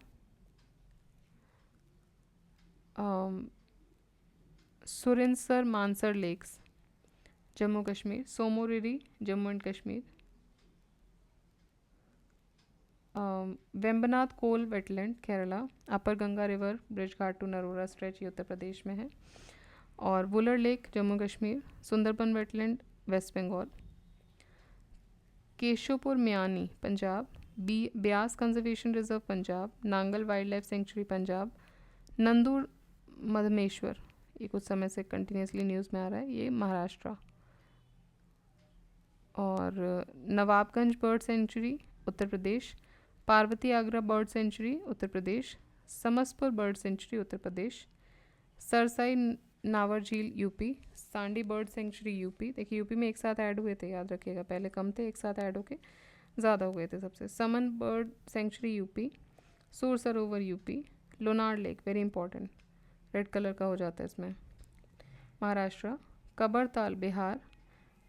Surinsar Mansar lakes Jammu Kashmir. Tsomoriri Jammu and Kashmir. Vembanad Kol wetland Kerala. Upper Ganga river Brijghat to Narora stretch ये उत्तर प्रदेश में है। और Wular lake Jammu Kashmir. Sundarban wetland West Bengal. Keshopur Miani Punjab. Beas conservation reserve Punjab. Nangal wildlife sanctuary Punjab. Nandur Madhmeshwar, ये कुछ समय से कंटिन्यूसली न्यूज़ में आ रहा है, ये महाराष्ट्र। और Nawabganj bird sanctuary Uttar Pradesh. Parvati Agra bird sanctuary Uttar Pradesh. Samaspur bird sanctuary Uttar Pradesh. Cerci Nawar झील UP. Sandi bird sanctuary UP. देखिए यूपी में एक साथ ऐड हुए थे, याद रखिएगा, पहले कम थे, एक साथ ऐड होके ज़्यादा हो गए थे सबसे। समन बर्ड सेंचुरी यूपी। सूर सरोवर UP. Lonar lake very important, red colour का हो जाता है इसमें, महाराष्ट्र। कबरताल बिहार।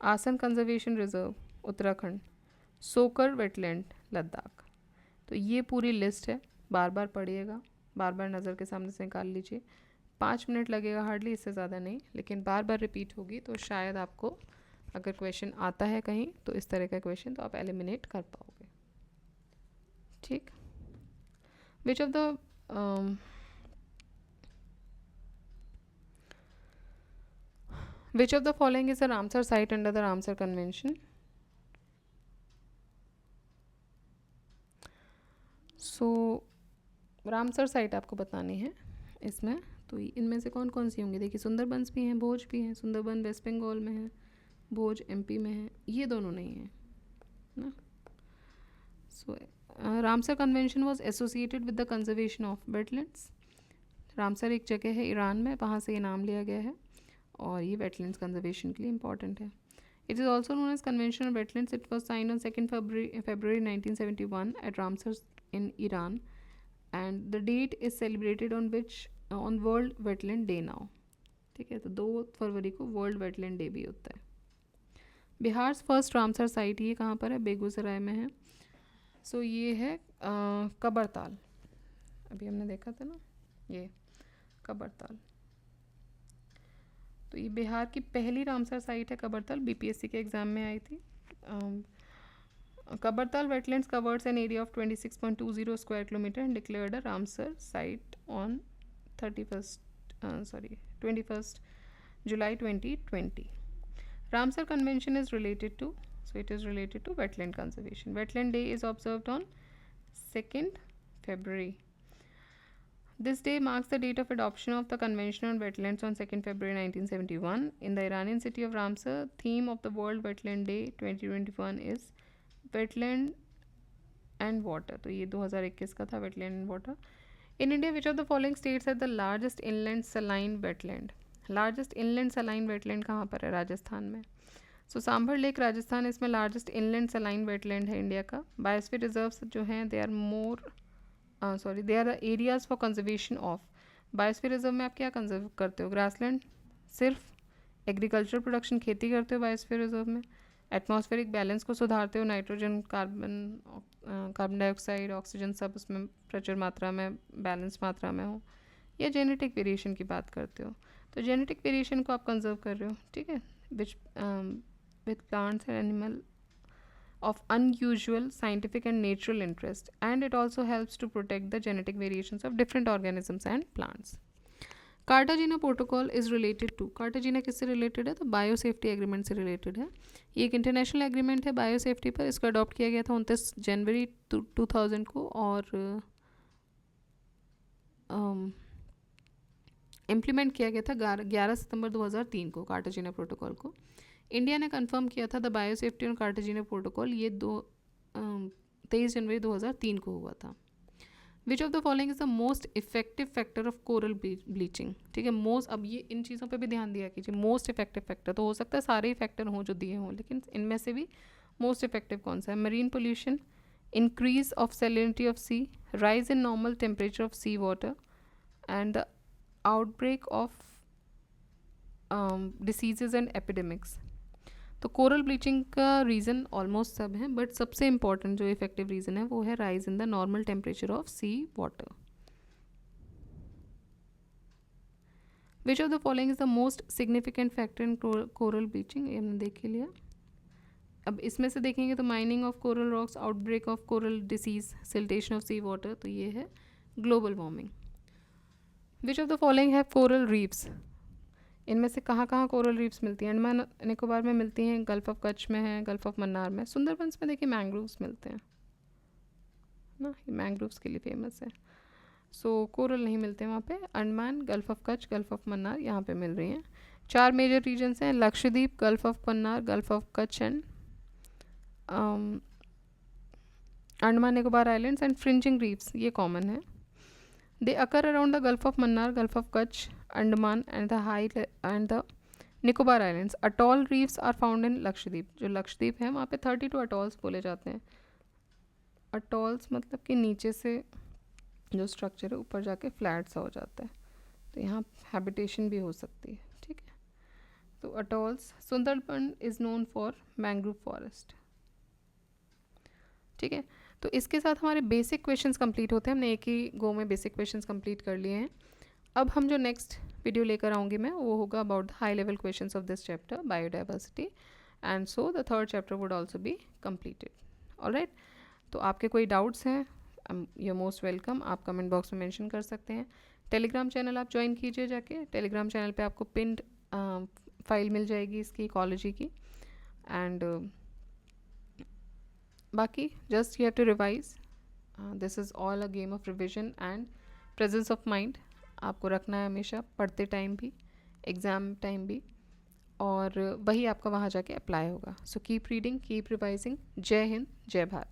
आसन कंजर्वेशन रिजर्व उत्तराखंड। सोकर वेटलैंड लद्दाख। तो ये पूरी लिस्ट है, बार बार पढ़िएगा, बार बार नज़र के सामने से निकाल लीजिए। 5 मिनट लगेगा हार्डली, इससे ज़्यादा नहीं, लेकिन बार बार रिपीट होगी तो शायद आपको अगर क्वेश्चन आता है कहीं तो इस तरह का क्वेश्चन तो आप एलिमिनेट कर पाओगे, ठीक। विच of the Which of the following is a Ramsar site under the Ramsar Convention? So Ramsar site आपको बतानी है इसमें, तो इनमें से कौन कौन सी होंगी? देखिए सुंदरबंस भी हैं, भोज भी हैं। सुंदरबन वेस्ट बंगाल में है, भोज एमपी में है, ये दोनों नहीं है ना। So Ramsar convention was associated with the conservation of wetlands. Ramsar एक जगह है ईरान में, वहाँ से ये नाम लिया गया है और ये वेटलैंड्स कंजर्वेशन के लिए इंपॉर्टेंट है। It is also known as convention on wetlands. It was sign on 2 February 1971 at Ramsar in Iran and the date is celebrated on world wetland day now, ठीक है। तो 2 फरवरी को वर्ल्ड वेटलैंड डे भी होता है। Bihar first Ramsar site ये कहाँ पर है? बेगूसराय में है। सो ये है कबरताल, अभी हमने देखा था ना, ये कबरताल। तो ये बिहार की पहली रामसर साइट है कबरताल, बीपीएससी के एग्ज़ाम में आई थी। Kabartal wetlands covers an area of 26.20 square kilometer and declared a Ramsar site on 21st July 2020. Ramsar Convention is related to, so it is related to wetland conservation. Wetland Day is observed on 2nd February. This day marks the date of adoption of the Convention on Wetlands on 2nd February 1971. In the Iranian city of Ramsar, theme of the World Wetland Day 2021 is wetland and water, तो ये 2021 का था, wetland and water. In India which of the following states have the largest inland saline wetland? Largest inland saline wetland कहाँ पर है? राजस्थान में। सो sambar lake Rajasthan, इसमें largest inland saline wetland है इंडिया का। बायोस्फीयर रिजर्व्स जो हैं they are more they are areas for conservation of. Biosphere रिजर्व में आप क्या कंजर्व करते हो? ग्रासलैंड, सिर्फ एग्रीकल्चर प्रोडक्शन, खेती करते हो बायोस्फीयर रिजर्व में। एटमॉस्फेरिक बैलेंस को सुधारते हो, नाइट्रोजन, कार्बन डाइऑक्साइड, ऑक्सीजन सब उसमें प्रचुर मात्रा में, बैलेंस मात्रा में हो। या जेनेटिक वेरिएशन की बात करते हो, तो जेनेटिक वेरिएशन को आप कंजर्व कर रहे हो, ठीक है, which with plants and animal of unusual scientific and natural interest, and it also helps to protect the genetic variations of different organisms and plants. Cartagena protocol is related to, Cartagena किससे related है? तो bio safety agreement से related है। ये एक international agreement है bio safety पर। इसको अडॉप्ट किया गया था 29 जनवरी 2000 को, और इम्प्लीमेंट किया गया था 11 सितंबर 2003 को कार्टाजेना प्रोटोकॉल को। इंडिया ने कंफर्म किया था the bio safety on Cartagena protocol, ये 23 जनवरी 2003 को हुआ था। विच of the following is the most effective factor of coral bleaching? ठीक है, मोस्ट, अब ये इन चीज़ों पे भी ध्यान दिया कीजिए। मोस्ट इफेक्टिव फैक्टर तो हो सकता है सारे ही फैक्टर हों जो दिए हों, लेकिन इनमें से भी मोस्ट इफेक्टिव कौन सा है? Marine pollution, increase of salinity of sea, rise in normal temperature of sea water, and the outbreak of diseases and epidemics. तो कोरल ब्लीचिंग का रीज़न ऑलमोस्ट सब है, बट सबसे इम्पॉर्टेंट जो इफेक्टिव रीज़न है वो है rise in the normal temperature of sea water. Which of the following is the most significant factor in coral bleaching? ये हमने देख ही लिया। अब इसमें से देखेंगे तो mining of coral rocks, outbreak of coral disease, siltation of sea water, तो ये है global warming. Which of the following have coral reefs? इनमें से कहाँ कहाँ कोरल रीफ्स मिलती हैं? अंडमान निकोबार में मिलती हैं, गल्फ ऑफ कच्छ में है, गल्फ ऑफ मन्नार में। सुंदरबंस में देखिए मैंग्रोव्स मिलते हैं ना, ये मैंग्रोव्स के लिए फेमस है। सो कोरल नहीं मिलते वहाँ पे। Andaman, gulf of Kutch, gulf of Mannar यहाँ पे मिल रही हैं। 4 मेजर रीजन्स हैं, Lakshadweep, gulf of Mannar, gulf of Kutch and Andaman Nicobar islands and fringing reefs, ये कॉमन है। They occur around the Gulf of Mannar, Gulf of Kutch, Andaman and the Nicobar Islands. Atoll reefs are found in Lakshadweep. जो लक्षद्वीप है वहाँ पे 32 atolls बोले जाते हैं। atolls मतलब कि नीचे से जो स्ट्रक्चर है ऊपर जाके फ्लैट सा हो जाता है, तो यहाँ हैबिटेशन भी हो सकती है, ठीक है। तो atolls, Sundarban is known for mangrove forest, ठीक है। तो इसके साथ हमारे बेसिक क्वेश्चंस कंप्लीट होते हैं। हमने एक ही गो में बेसिक क्वेश्चंस कंप्लीट कर लिए हैं। अब हम जो नेक्स्ट वीडियो लेकर आऊँगी मैं वो होगा about the high level questions of this chapter biodiversity, and so the third chapter would also be completed. Alright, तो आपके कोई डाउट्स हैं, यू आर मोस्ट वेलकम, आप कमेंट बॉक्स में मेंशन कर सकते हैं। टेलीग्राम चैनल आप ज्वाइन कीजिए जाके, टेलीग्राम चैनल पे आपको पिंड फाइल मिल जाएगी इसकी इकोलॉजी की, एंड बाकी just you have to revise, this is all a game of revision and presence of mind आपको रखना है हमेशा, पढ़ते टाइम भी, एग्ज़ाम टाइम भी, और वही आपका वहाँ जाके अप्लाई होगा। So keep reading, keep revising. जय हिंद, जय भारत।